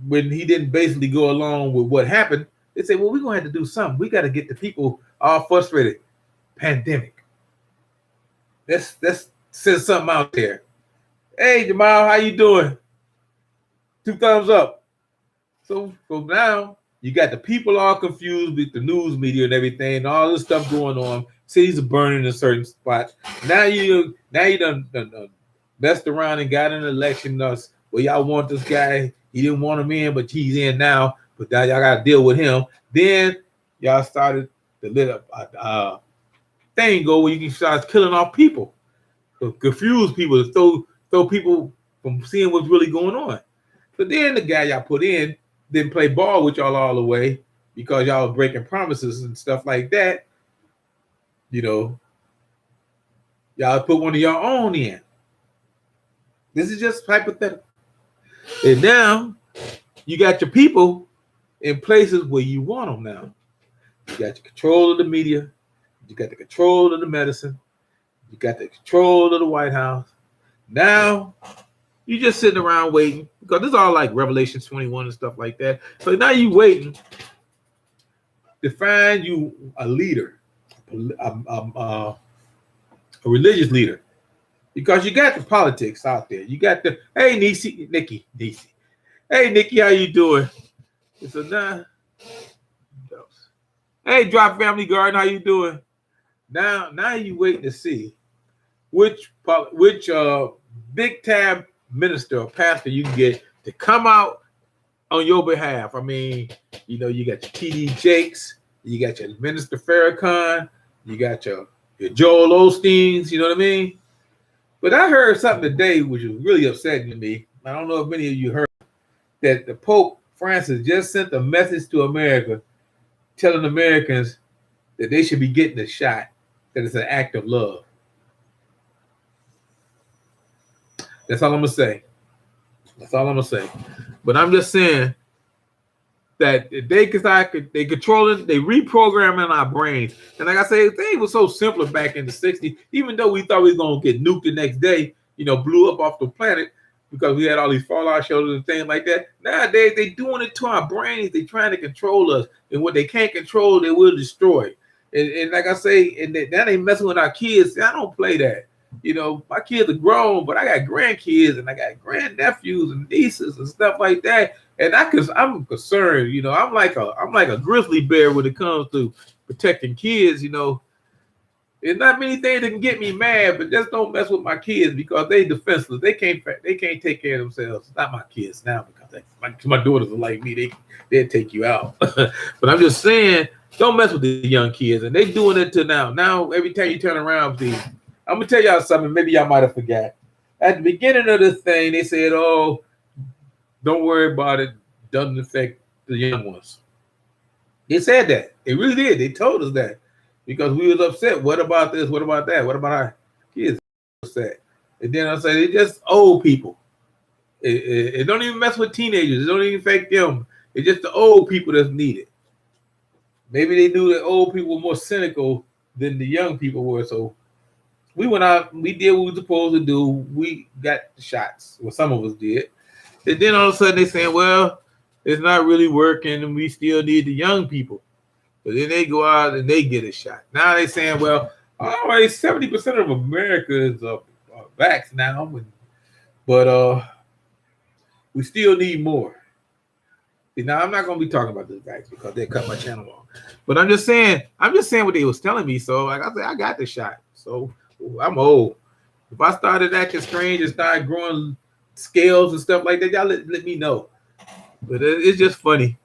when he didn't basically go along with what happened, they said, well, we're going to have to do something. We got to get the people all frustrated. Pandemic. Let's send something out there. Hey, Jamal, how you doing? 2 thumbs up. So now you got the people all confused with the news media and everything, and all this stuff going on. Cities are burning in certain spots. Now you done messed around and got an election. Well, y'all want this guy. He didn't want him in, but he's in now. But now y'all got to deal with him. Then y'all started to let a thing go where you can start killing off people, to confuse people, to throw people from seeing what's really going on. So then the guy y'all put in didn't play ball with y'all all the way because y'all were breaking promises and stuff like that. You know, y'all put one of your own in. This is just hypothetical. And now you got your people in places where you want them now. You got the control of the media. You got the control of the medicine. You got the control of the White House. Now you just sitting around waiting, because this is all like Revelation 21 and stuff like that. So now you waiting to find you a leader, a religious leader, because you got the politics out there. You got the, hey, Nikki. Hey, Nikki, how you doing? So now, hey, Drop Family Garden, how you doing? Now you waiting to see which big time minister or pastor you can get to come out on your behalf. I mean, you know, you got your TD Jakes, you got your Minister Farrakhan, you got your Joel Osteens, you know what I mean? But I heard something today which was really upsetting to me. I don't know if many of you heard that the Pope Francis just sent a message to America telling Americans that they should be getting a shot, that it's an act of love. That's all I'm going to say. But I'm just saying that they controlling, they reprogramming our brains. And like I said, things were so simpler back in the 60s, even though we thought we was going to get nuked the next day, you know, blew up off the planet because we had all these fallout shelters and things like that. Nowadays, they doing it to our brains. They trying to control us. And what they can't control, they will destroy. And like I say, and now they messing with our kids. See, I don't play that. You know, my kids are grown, but I got grandkids and I got grandnephews and nieces and stuff like that. And I'm concerned. You know, I'm like a grizzly bear when it comes to protecting kids. You know, there's not many things that can get me mad, but just don't mess with my kids because they defenseless. They can't take care of themselves. Not my kids now, because my daughters are like me. They'll take you out. But I'm just saying, don't mess with the young kids. And they doing it to now. Now every time you turn around, see, I'm gonna tell y'all something. Maybe y'all might have forgot. At the beginning of this thing, they said, "Oh, don't worry about it. Doesn't affect the young ones." They said that. It really did. They told us that because we was upset. What about this? What about that? What about our kids? Upset. And then I said, it's just old people. It don't even mess with teenagers. It don't even affect them. It's just the old people that's needed. Maybe they knew that old people were more cynical than the young people were, so we went out, we did what we were supposed to do. We got the shots. Well, some of us did. And then all of a sudden they saying, well, it's not really working and we still need the young people. But then they go out and they get a shot. Now they saying, well, all right, 70% of America is vaxxed now. But we still need more. Now I'm not going to be talking about this vax because they cut my channel off. But I'm just saying what they was telling me. So like I said, I got the shot. So I'm old. If I started acting strange and started growing scales and stuff like that, y'all let me know. But it's just funny.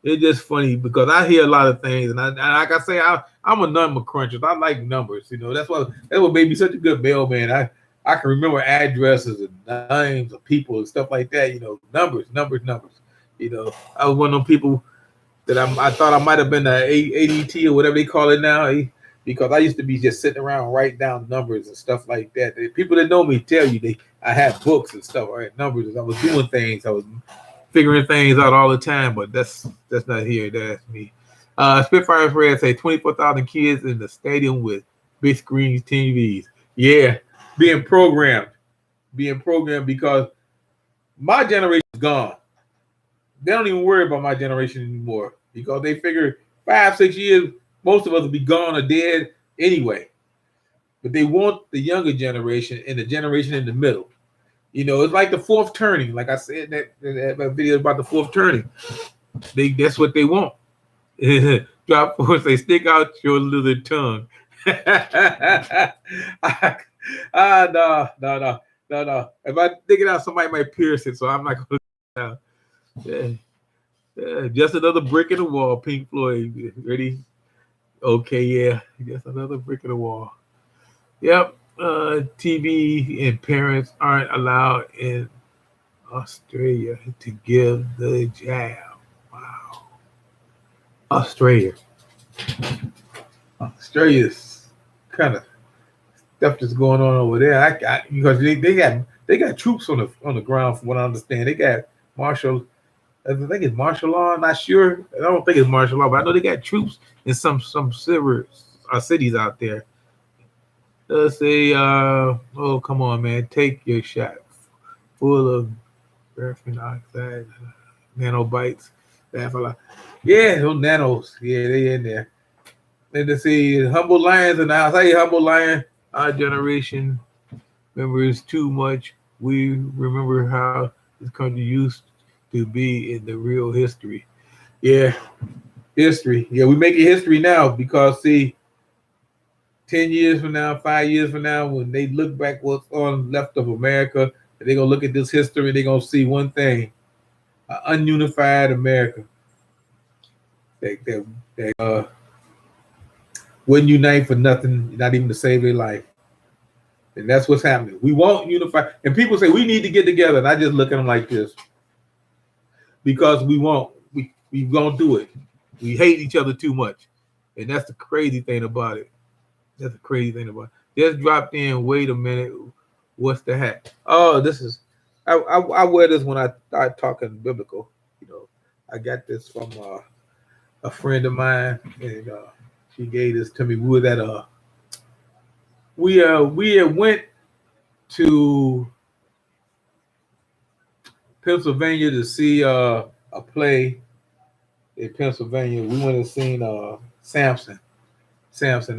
It's just funny because I hear a lot of things, and like I say, I'm a number cruncher. I like numbers. You know, that's what made me such a good mailman. I can remember addresses and names of people and stuff like that. You know, numbers. You know, I was one of those people that I thought I might have been the ADT or whatever they call it now. because I used to be just sitting around writing down numbers and stuff like that. The people that know me tell you I had books and stuff, right? Numbers. I was doing things. I was figuring things out all the time, but that's not here. That's me. Spitfire Red say 24,000 kids in the stadium with big screens, TVs. Yeah, being programmed because my generation is gone. They don't even worry about my generation anymore because they figure 5-6 years, most of us will be gone or dead anyway. But they want the younger generation and the generation in the middle. It's like the fourth turning. Like I said in that video about the fourth turning. That's what they want. Drop force, they stick out your little tongue. No. If I stick it out, somebody might pierce it, so I'm not going to. Yeah, just another brick in the wall. Pink Floyd, ready? Okay, yeah, just another brick in the wall. Yep. TV and parents aren't allowed in Australia to give the jab. Wow. Australia's kind of stuff that's going on over there. Because they got troops on the ground, from what I understand. They got martial. I think it's martial law. I'm not sure. I don't think it's martial law, but I know they got troops in some cities out there. Let's say, oh, come on, man, take your shot. Full of graphene oxide, nanobites. Yeah, those nanos. Yeah, they in there. Then to see humble lions in the house. Hey, humble lion. Our generation remembers too much. We remember how this country used to be in the real history. Yeah, history. Yeah, we make it history now because, see, 10 years from now, 5 years from now, when they look back what's on left of America, they're going to look at this history, they're going to see one thing, an ununified America. They wouldn't unite for nothing, not even to save their life. And that's what's happening. We won't unify. And people say, we need to get together. And I just look at them like this. Because we won't. We won't do it. We hate each other too much. And that's the crazy thing about it. Just dropped in. Wait a minute. What's the hat? Oh, this is. I wear this when I start talking biblical. I got this from a friend of mine, and she gave this to me. We were at we went to Pennsylvania to see a play in Pennsylvania. We went and seen Samson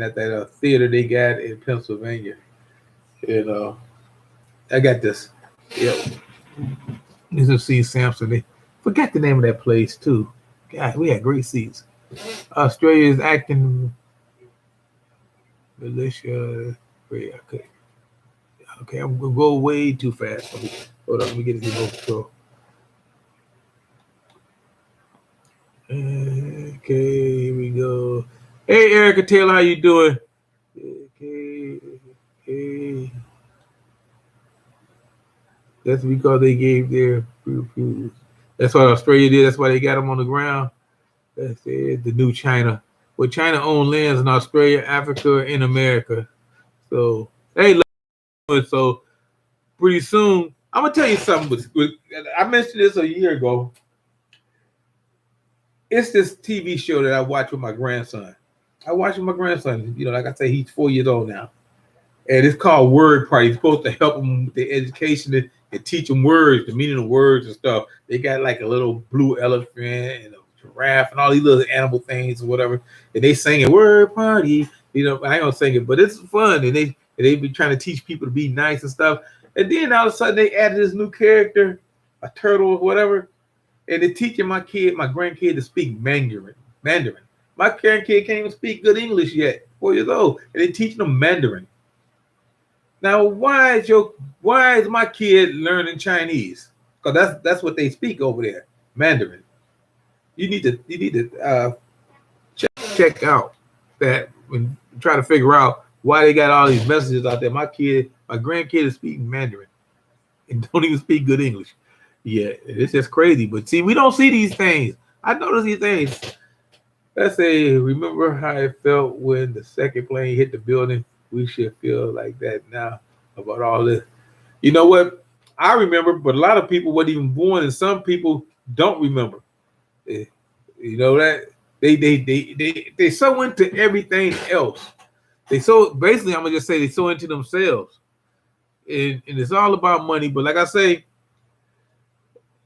at that theater they got in Pennsylvania. And I got this. Yep. You can see Samson. They forgot the name of that place too. God, we had great seats. Australia is acting militia. Wait, okay, I'm gonna go way too fast. Hold on, let me get this remote control. Okay, here we go. Hey, Erica Taylor, how you doing? Okay. That's because they gave their proof. That's what Australia did. That's why they got them on the ground. That's it. The new China. Well, China owned lands in Australia, Africa, and America. So, hey, so pretty soon, I'm gonna tell you something. I mentioned this a year ago. It's this TV show that I watch with my grandson. Like I say, he's 4 years old now. And it's called Word Party. It's supposed to help him with the education and teach him words, the meaning of words and stuff. They got like a little blue elephant and a giraffe and all these little animal things or whatever. And they sing it, Word Party. I ain't gonna sing it, but it's fun. And they be trying to teach people to be nice and stuff. And then all of a sudden they added this new character, a turtle or whatever. And they're teaching my grandkid to speak Mandarin. My grandkid can't even speak good English yet, 4 years old. And they're teaching them Mandarin. Now, why is my kid learning Chinese? Because that's what they speak over there, Mandarin. You need to check out that and try to figure out why they got all these messages out there. My grandkid is speaking Mandarin and don't even speak good English. Yeah, it's just crazy. But see, we don't see these things. I notice these things. Let's say, remember how it felt when the second plane hit the building? We should feel like that now about all this. You know what? I remember, but a lot of people weren't even born, and some people don't remember. Eh, You know that they so into everything else. They so basically, I'm gonna just say they so into themselves, and it's all about money. But like I say,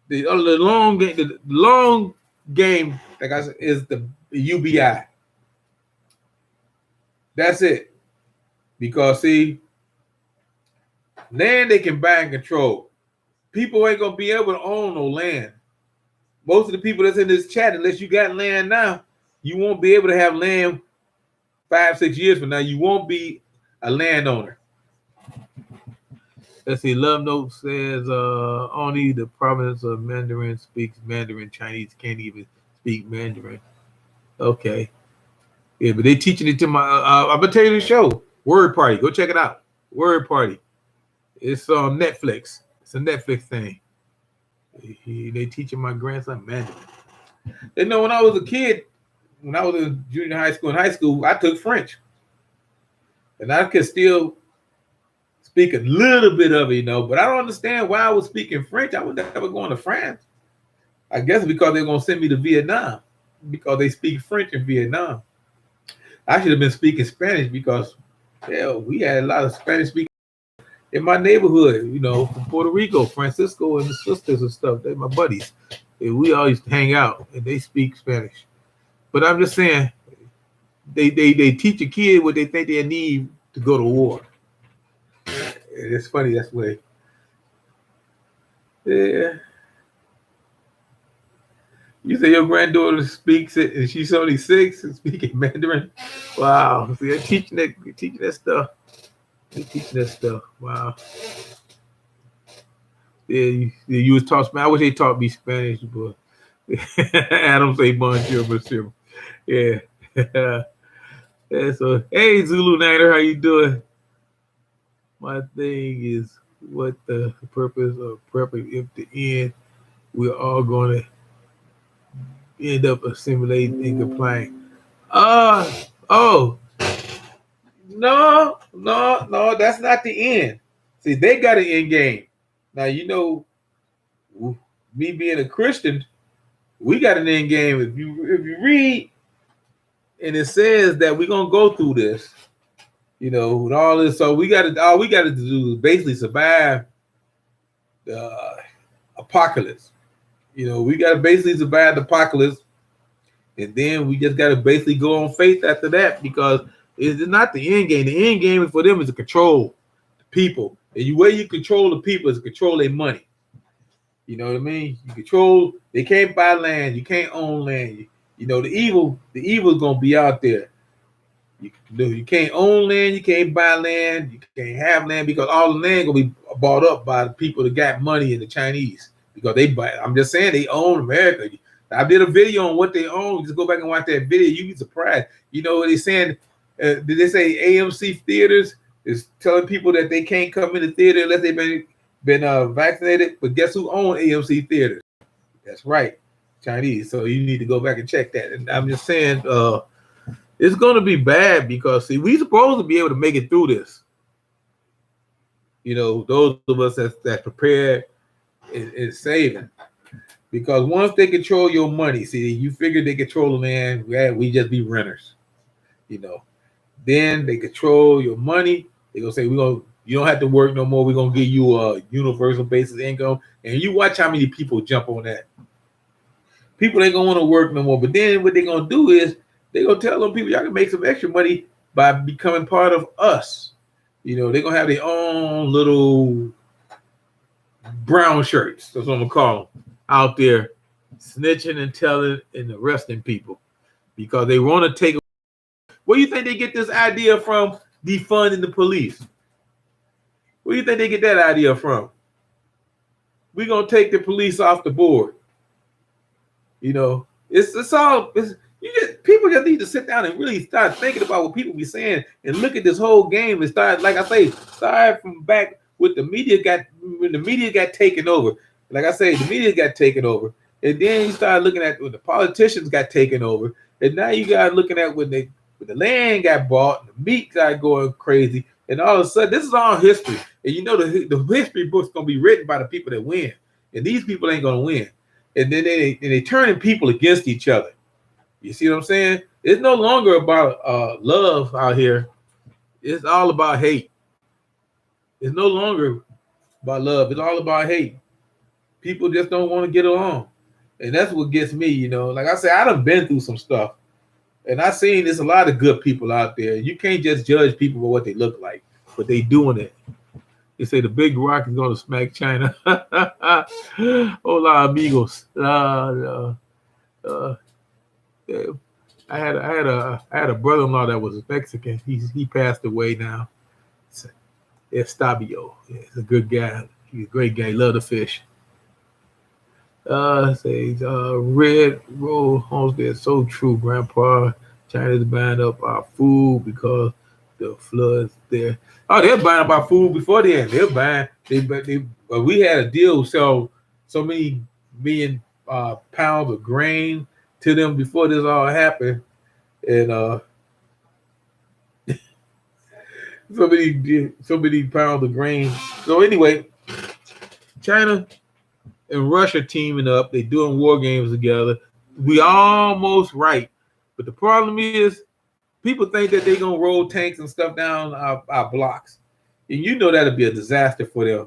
the long game, the long game, like I said, is the UBI. That's it. Because see, land they can buy and control. People ain't gonna be able to own no land. Most of the people that's in this chat, unless you got land now, you won't be able to have land 5, 6 years from now. You won't be a landowner. Let's see. Love Note says only the province of Mandarin speaks Mandarin. Chinese can't even speak Mandarin. Okay. Yeah, but they teaching it to my. I'm gonna tell you the show. Word Party. Go check it out. Word Party. It's on Netflix. It's a Netflix thing. They teaching my grandson Mandarin. You know, when I was a kid, when I was in junior high school and high school, I took French, and I could still speak a little bit of it, you know. But I don't understand why I was speaking French. I was never going to France. I guess because they're gonna send me to Vietnam because they speak French in Vietnam. I should have been speaking Spanish because hell, we had a lot of Spanish speakers in my neighborhood, you know, from Puerto Rico, Francisco, and the sisters and stuff. They're my buddies. And we all used to hang out, and they speak Spanish. But I'm just saying, they teach a kid what they think they need to go to war. It's funny that's the way. Yeah. You say your granddaughter speaks it, and she's only 6 and speaking Mandarin. Wow. See, they're teaching that stuff. They're teaching that stuff. Wow. Yeah, you was taught Spanish. I wish they taught me Spanish, but I don't say bonjour, monsieur. Yeah. Yeah. So, hey, Zulu Nighter, how you doing? My thing is, what the purpose of prepping if the end we're all going to end up assimilating and complying? Oh, no, that's not the end. See, they got an end game. Now, you know, me being a Christian, we got an end game. If you read, and it says that we're gonna go through this, you know, with all this. So all we got to do is basically survive the apocalypse. You know, we got to basically survive the apocalypse, and then we just got to basically go on faith after that because it's not the end game. The end game for them is to control the people. And the way you control the people is to control their money. You know what I mean? You control. They can't buy land. You can't own land. You know the evil is gonna be out there. You can't own land. You can't buy land. You can't have land because all the land gonna be bought up by the people that got money and the Chinese because they buy. I'm just saying they own America. I did a video on what they own. Just go back and watch that video. You'd be surprised. You know what they're saying? Did they say AMC theaters is telling people that they can't come in the theater unless they've been vaccinated? But guess who owns AMC theaters? That's right, Chinese. So you need to go back and check that. And I'm just saying, it's going to be bad because see, we supposed to be able to make it through this. You know, those of us that prepared is saving. Because once they control your money, see, you figure they control the land, we just be renters, you know. Then they control your money. They're gonna say you don't have to work no more. We're gonna give you a universal basic income. And you watch how many people jump on that. People ain't gonna want to work no more. But then what they're gonna do is they're gonna tell them people y'all can make some extra money by becoming part of us. You know, they're gonna have their own little brown shirts. That's what I'm gonna call them. Out there snitching and telling and arresting people because they want to take. Where do you think they get this idea from? Defunding the police. Where do you think they get that idea from? We're gonna take the police off the board. You know, people just need to sit down and really start thinking about what people be saying and look at this whole game and start, like I say, start from back with when the media got taken over. Like I say, the media got taken over. And then you start looking at when the politicians got taken over, and now you got looking at when the land got bought, the meat got going crazy, and all of a sudden this is all history. And you know the history book's gonna be written by the people that win, and these people ain't gonna win. And then they turning people against each other. You see what I'm saying? It's no longer about love out here. It's all about hate. It's no longer about love. It's all about hate. People just don't want to get along. And that's what gets me, you know. Like I said, I done been through some stuff. And I seen there's a lot of good people out there. You can't just judge people by what they look like, but they doing it. They say the big rock is going to smack China. Hola, amigos. I had a brother-in-law that was Mexican. He passed away now. Estabio. He's a good guy. He's a great guy. He loved to fish. Red Roll Homestead. So true, Grandpa. China's buying up our food because the floods there. Oh, they're buying up our food before the end. They're buying. We had a deal to sell so many million pounds of grain to them before this all happened, and so many pounds of grain. So anyway, China and Russia teaming up. They doing war games together. We almost right, but the problem is people think that they're gonna roll tanks and stuff down our blocks, and you know that'll be a disaster for them.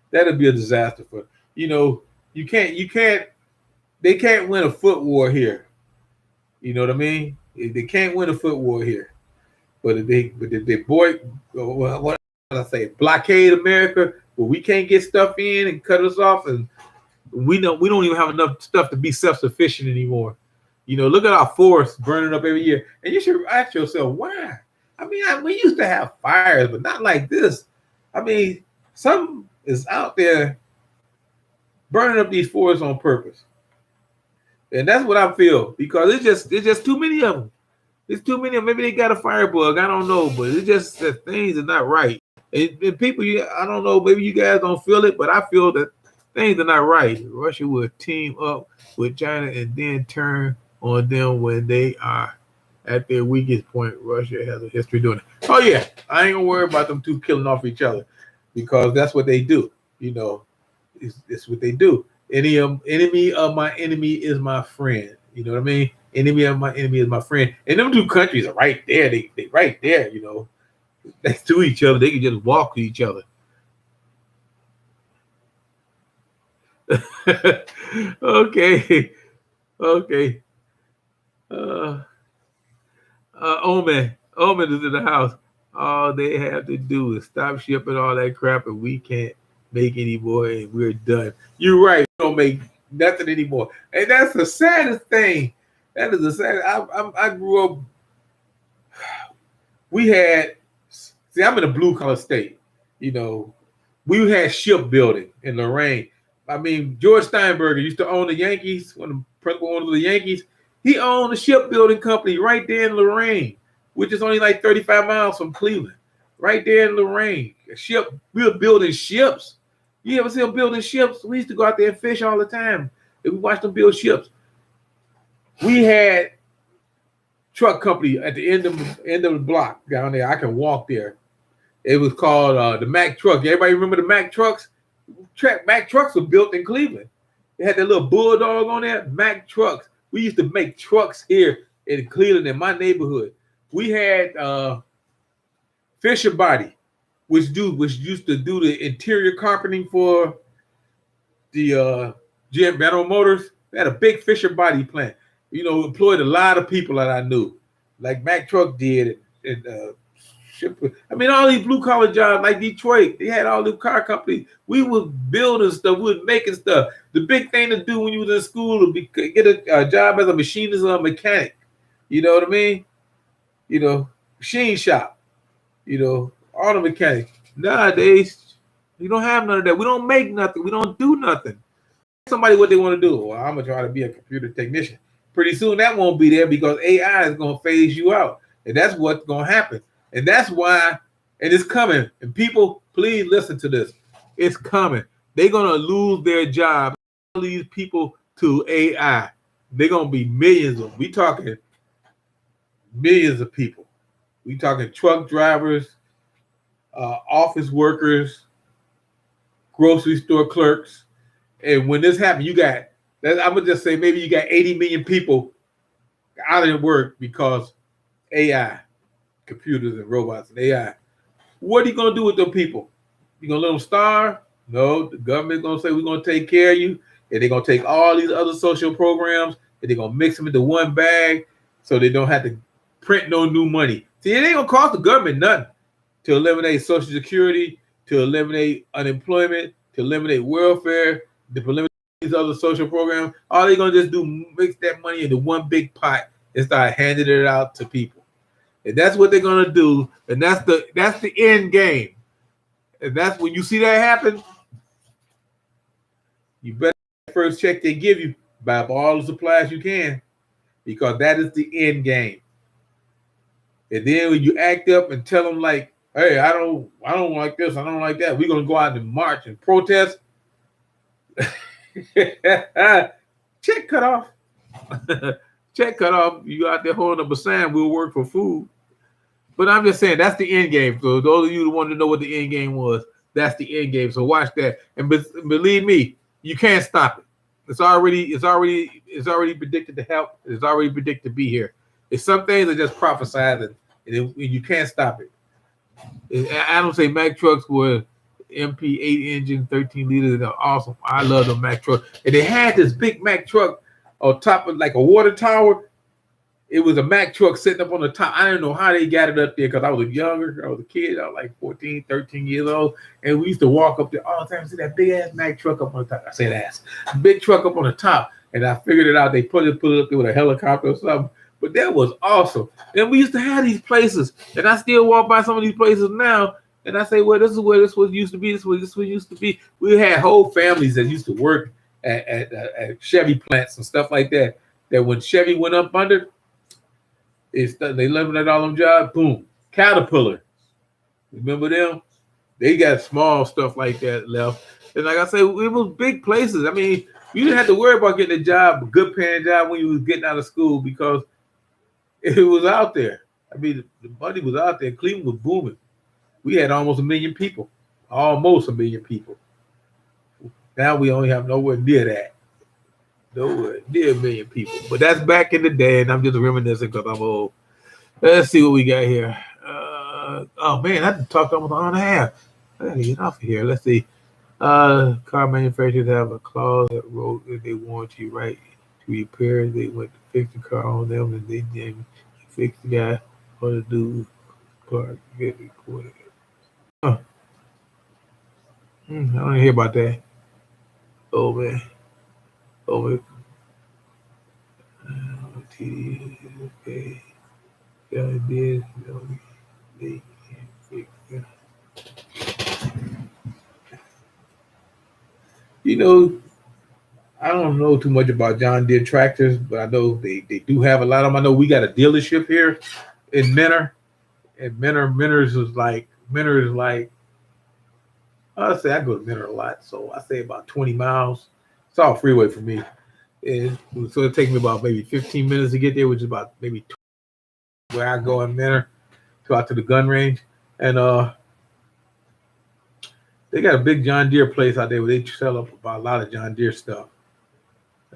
That'll be a disaster for you can't. They can't win a foot war here. You know what I mean? They can't win a foot war here. But if they what I say, blockade America, where we can't get stuff in and cut us off, and we don't even have enough stuff to be self-sufficient anymore. You know, look at our forests burning up every year, and you should ask yourself why. I mean, we used to have fires, but not like this. I mean, something is out there burning up these forests on purpose. And that's what I feel, because it's just too many of them. It's too many of them. Maybe they got a firebug. I don't know, but it's just that things are not right. And people, I don't know, maybe you guys don't feel it, but I feel that things are not right. Russia will team up with China and then turn on them when they are at their weakest point. Russia has a history doing it. Oh yeah, I ain't gonna worry about them two killing off each other, because that's what they do. You know, it's what they do. Enemy of my enemy is my friend. You know what I mean? Enemy of my enemy is my friend. And them two countries are right there. They right there, you know. Next to each other. They can just walk to each other. Okay. Omen is in the house. All they have to do is stop shipping all that crap, and we can't make any more, and we're done. You're right. We don't make nothing anymore, and that's the saddest thing. That is the saddest. I grew up. We had. See, I'm in a blue collar state. You know, we had shipbuilding in Lorraine. I mean, George Steinberger used to own the Yankees. One of the principal owners of the Yankees. He owned a shipbuilding company right there in Lorraine, which is only like 35 miles from Cleveland. Right there in Lorraine. We were building ships. You ever see them building ships? We used to go out there and fish all the time. And we watched them build ships. We had truck company at the end of the block down there. I can walk there. It was called the Mack truck. Everybody remember the Mack trucks? Mack trucks were built in Cleveland. They had that little bulldog on there. Mack trucks. We used to make trucks here in Cleveland, in my neighborhood. We had Fisher Body, which used to do the interior carpeting for the General Motors. They had a big Fisher Body plant. You know, employed a lot of people that I knew, like Mack Truck did. I mean, all these blue collar jobs, like Detroit, they had all the car companies. We were building stuff, we were making stuff. The big thing to do when you was in school would be get a job as a machinist or a mechanic. You know what I mean? You know, machine shop. You know, auto mechanic. Nowadays, you don't have none of that. We don't make nothing. We don't do nothing. Somebody what they want to do. Well, I'm gonna try to be a computer technician. Pretty soon that won't be there, because AI is gonna phase you out, and that's what's gonna happen. And that's why, and it's coming. And people, please listen to this. It's coming. They're gonna lose their job. these people to AI. They're gonna be millions of. We talking millions of people. We talking truck drivers, office workers, grocery store clerks. And when this happened, you got. I'm gonna just say maybe you got 80 million people out of work because AI, computers and robots and AI. What are you gonna do with those people? You gonna let them starve? No, the government's gonna say we're gonna take care of you, and they're gonna take all these other social programs and they're gonna mix them into one bag so they don't have to print no new money. See, it ain't gonna cost the government nothing to eliminate Social Security, to eliminate unemployment, to eliminate welfare, to eliminate these other social programs. All they're gonna just do mix that money into one big pot and start handing it out to people. And that's what they're gonna do, and that's the end game. And that's when you see that happen, you better first check they give you, buy up all the supplies you can, because that is the end game. And then when you act up and tell them like, hey, I don't like this, I don't like that, we're gonna go out and march and protest. Check cut off. Check cut off. You out there holding up a sign, we'll work for food. But I'm just saying that's the end game. So those of you who want to know what the end game was, that's the end game. So watch that, and believe me, you can't stop it. It's already predicted to help. It's already predicted to be here. It's some things are just prophesied, and you can't stop it. I don't say Mack trucks were MP8 engine, 13 liters. They're awesome. I love the Mack truck, and they had this big Mack truck on top of like a water tower. It was a Mack truck sitting up on the top. I didn't know how they got it up there because I was younger. I was a kid. I was like 14, 13 years old. And we used to walk up there all the time and see that big ass Mack truck up on the top. I said ass. Big truck up on the top. And I figured it out. They put it up there with a helicopter or something. But that was awesome. And we used to have these places. And I still walk by some of these places now. And I say, well, this is where this was used to be. This is where this was used to be. We had whole families that used to work at Chevy plants and stuff like that. That when Chevy went up under, they eliminated all them jobs. Boom, Caterpillar. Remember them? They got small stuff like that left. And like I said, it was big places. I mean, you didn't have to worry about getting a job, a good paying job when you was getting out of school because it was out there. I mean, the money was out there. Cleveland was booming. We had almost 1 million people. Almost 1 million people. Now we only have nowhere near that. Nowhere near 1 million people. But that's back in the day, and I'm just reminiscing because I'm old. Let's see what we got here. Oh man, I talked almost an hour and a half. I gotta get off of here. Let's see. Car manufacturers have a clause that wrote that they warrant you right to repair. They went to fix the car on them, and they didn't fix the guy or the dude car get recorded. I don't hear about that. Oh man. Okay. Yeah, it did. They can't fix that. You know, I don't know too much about John Deere tractors, but I know they do have a lot of them. I know we got a dealership here in Menor, and Menor is like I say I go to Menor a lot, so I say about 20 miles. It's all freeway for me. And so it takes me about maybe 15 minutes to get there, which is about maybe 20 where I go in Menor to out to the gun range. And they got a big John Deere place out there where they sell up about a lot of John Deere stuff.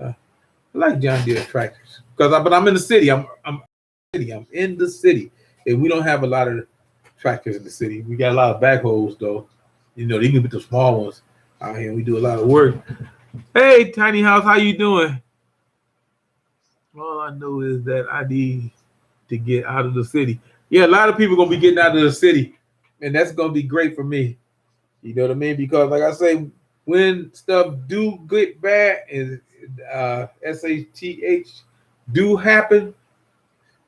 I like John Deere tractors but I'm in the city. I'm in the city, and we don't have a lot of tractors in the city. We got a lot of backhoes though. You know, they can put the small ones out here. We do a lot of work. Hey, Tiny House, how you doing? All I know is that I need to get out of the city. Yeah, a lot of people gonna be getting out of the city, and that's gonna be great for me. You know what I mean? Because like I say, when stuff do get bad and SATH do happen,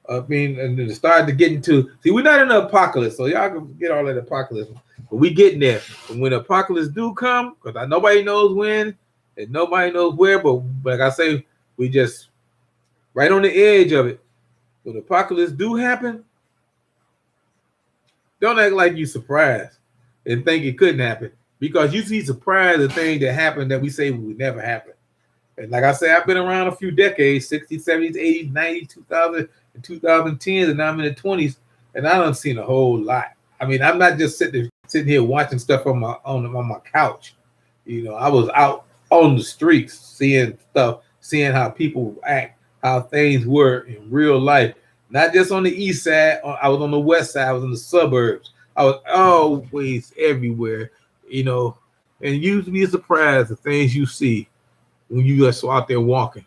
I mean, and it started to get into. See, we're not in the apocalypse, so y'all can get all that apocalypse, but we getting there. And when the apocalypse do come, because nobody knows when and nobody knows where, but like I say, we just right on the edge of it. When the apocalypse do happen, don't act like you surprised and think it couldn't happen, because you see surprised the thing that happened that we say would never happen. And like I said, I've been around a few decades, 60s, 70s, 80s, 90s, 2000, and 2010s, and now I'm in the 20s, and I done seen a whole lot. I mean, I'm not just sitting here watching stuff on my couch. You know, I was out on the streets seeing stuff, seeing how people act, how things were in real life. Not just on the east side. I was on the west side. I was in the suburbs. I was always everywhere. You know, and you'd be surprised the things you see when you just out there walking.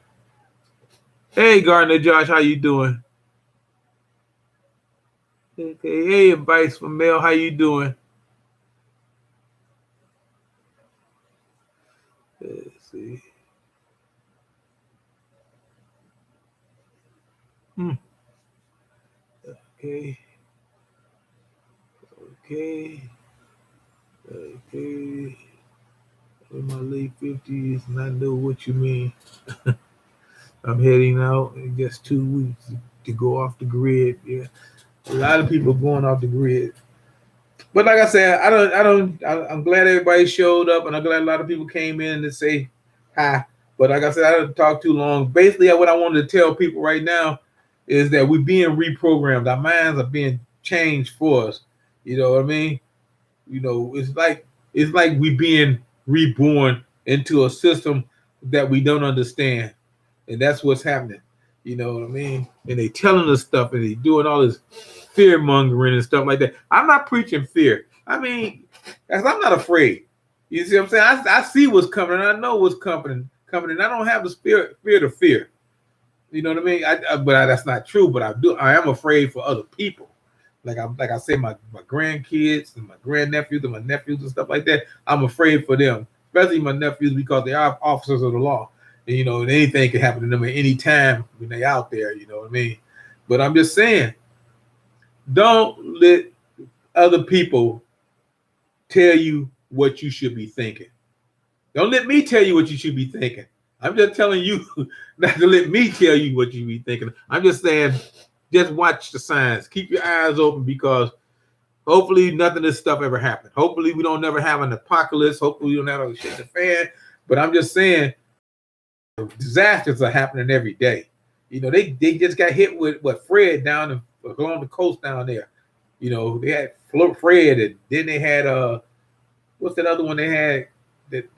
Hey, Gardner Josh, how you doing? Okay. Hey, advice from Mel, how you doing? Let's see. Okay. Okay. In my late 50s, and I know what you mean. I'm heading out in just 2 weeks to go off the grid. Yeah, a lot of people going off the grid. But like I said, I'm glad everybody showed up, and I'm glad a lot of people came in to say hi. But like I said, I didn't talk too long. Basically, what I wanted to tell people right now is that we're being reprogrammed. Our minds are being changed for us. You know what I mean? You know, it's like we being reborn into a system that we don't understand, and that's what's happening. You know what I mean? And they telling us stuff, and they doing all this fear mongering and stuff like that. I'm not preaching fear. I mean, I'm not afraid. You see what I'm saying? I see what's coming, and I know what's coming, and I don't have the fear to fear. You know what I mean? But that's not true. But I am afraid for other people. Like I say, my grandkids and my grandnephews and my nephews and stuff like that. I'm afraid for them, especially my nephews, because they are officers of the law. And, you know, and anything can happen to them at any time when they're out there. You know what I mean? But I'm just saying, don't let other people tell you what you should be thinking. Don't let me tell you what you should be thinking. I'm just telling you not to let me tell you what you should be thinking. I'm just saying, just watch the signs. Keep your eyes open, because hopefully nothing of this stuff ever happened. Hopefully we don't never have an apocalypse. Hopefully we don't have a shit to fan. But I'm just saying, disasters are happening every day. You know, they just got hit with Fred down along the coast down there. You know, they had Fred, and then they had what's that other one they had? That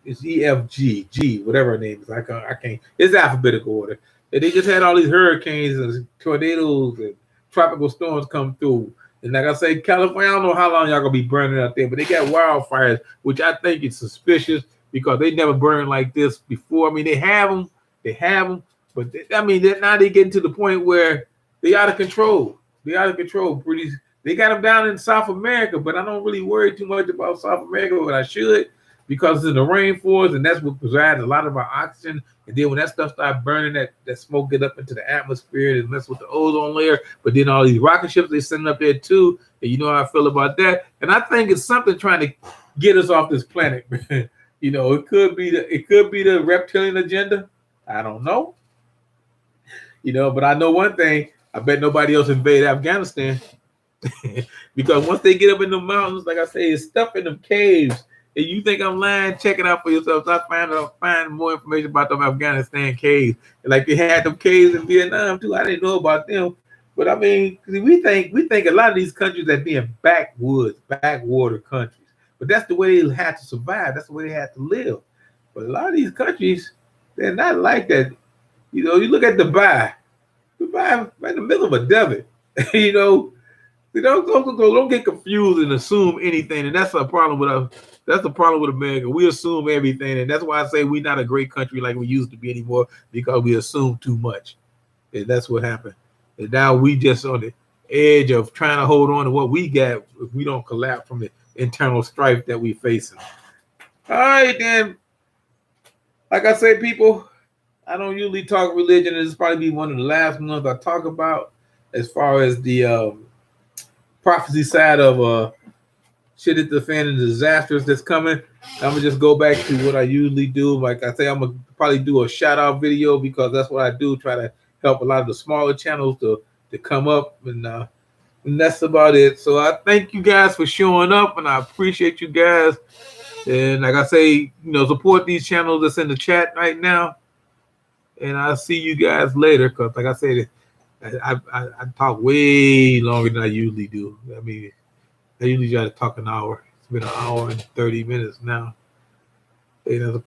it's EFG, whatever her name is. I can't. It's alphabetical order. And they just had all these hurricanes and tornadoes and tropical storms come through. And like I say, California, I don't know how long y'all gonna be burning out there, but they got wildfires, which I think is suspicious because they never burned like this before. I mean, they have them, but now they getting to the point where they out of control. They got them down in South America, but I don't really worry too much about South America, but I should, because it's in the rainforest, and that's what provides a lot of our oxygen. And then when that stuff starts burning, that smoke get up into the atmosphere and mess with the ozone layer. But then all these rocket ships they sending up there too, and you know how I feel about that. And I think it's something trying to get us off this planet. You know, it could be the reptilian agenda. I don't know. You know, but I know one thing. I bet nobody else invade Afghanistan. Because once they get up in the mountains, like I say, it's stuff in them caves. And you think I'm lying, check it out for yourself. I find more information about them Afghanistan caves. And like they had them caves in Vietnam too. I didn't know about them. But I mean, we think a lot of these countries that being backwater countries. But that's the way they had to survive. That's the way they had to live. But a lot of these countries, they're not like that. You know, you look at Dubai right in the middle of a desert. You know, don't get confused and assume anything, and that's a problem with us. That's the problem with America. We assume everything, and that's why I say we're not a great country like we used to be anymore, because we assume too much, and that's what happened. And now we just on the edge of trying to hold on to what we got if we don't collapse from the internal strife that we facing. All right, then. Like I say, people, I don't usually talk religion. This will probably be one of the last ones I talk about as far as the prophecy side of shit at the fan and disasters that's coming. I'm gonna just go back to what I usually do. Like I say, I'm gonna probably do a shout out video, because that's what I do. Try to help a lot of the smaller channels to come up, and that's about it. So I thank you guys for showing up, and I appreciate you guys. And like I say, support these channels that's in the chat right now. And I'll see you guys later. Cause like I said, I talk way longer than I usually do. I mean, I usually try to talk an hour. It's been an hour and 30 minutes now. And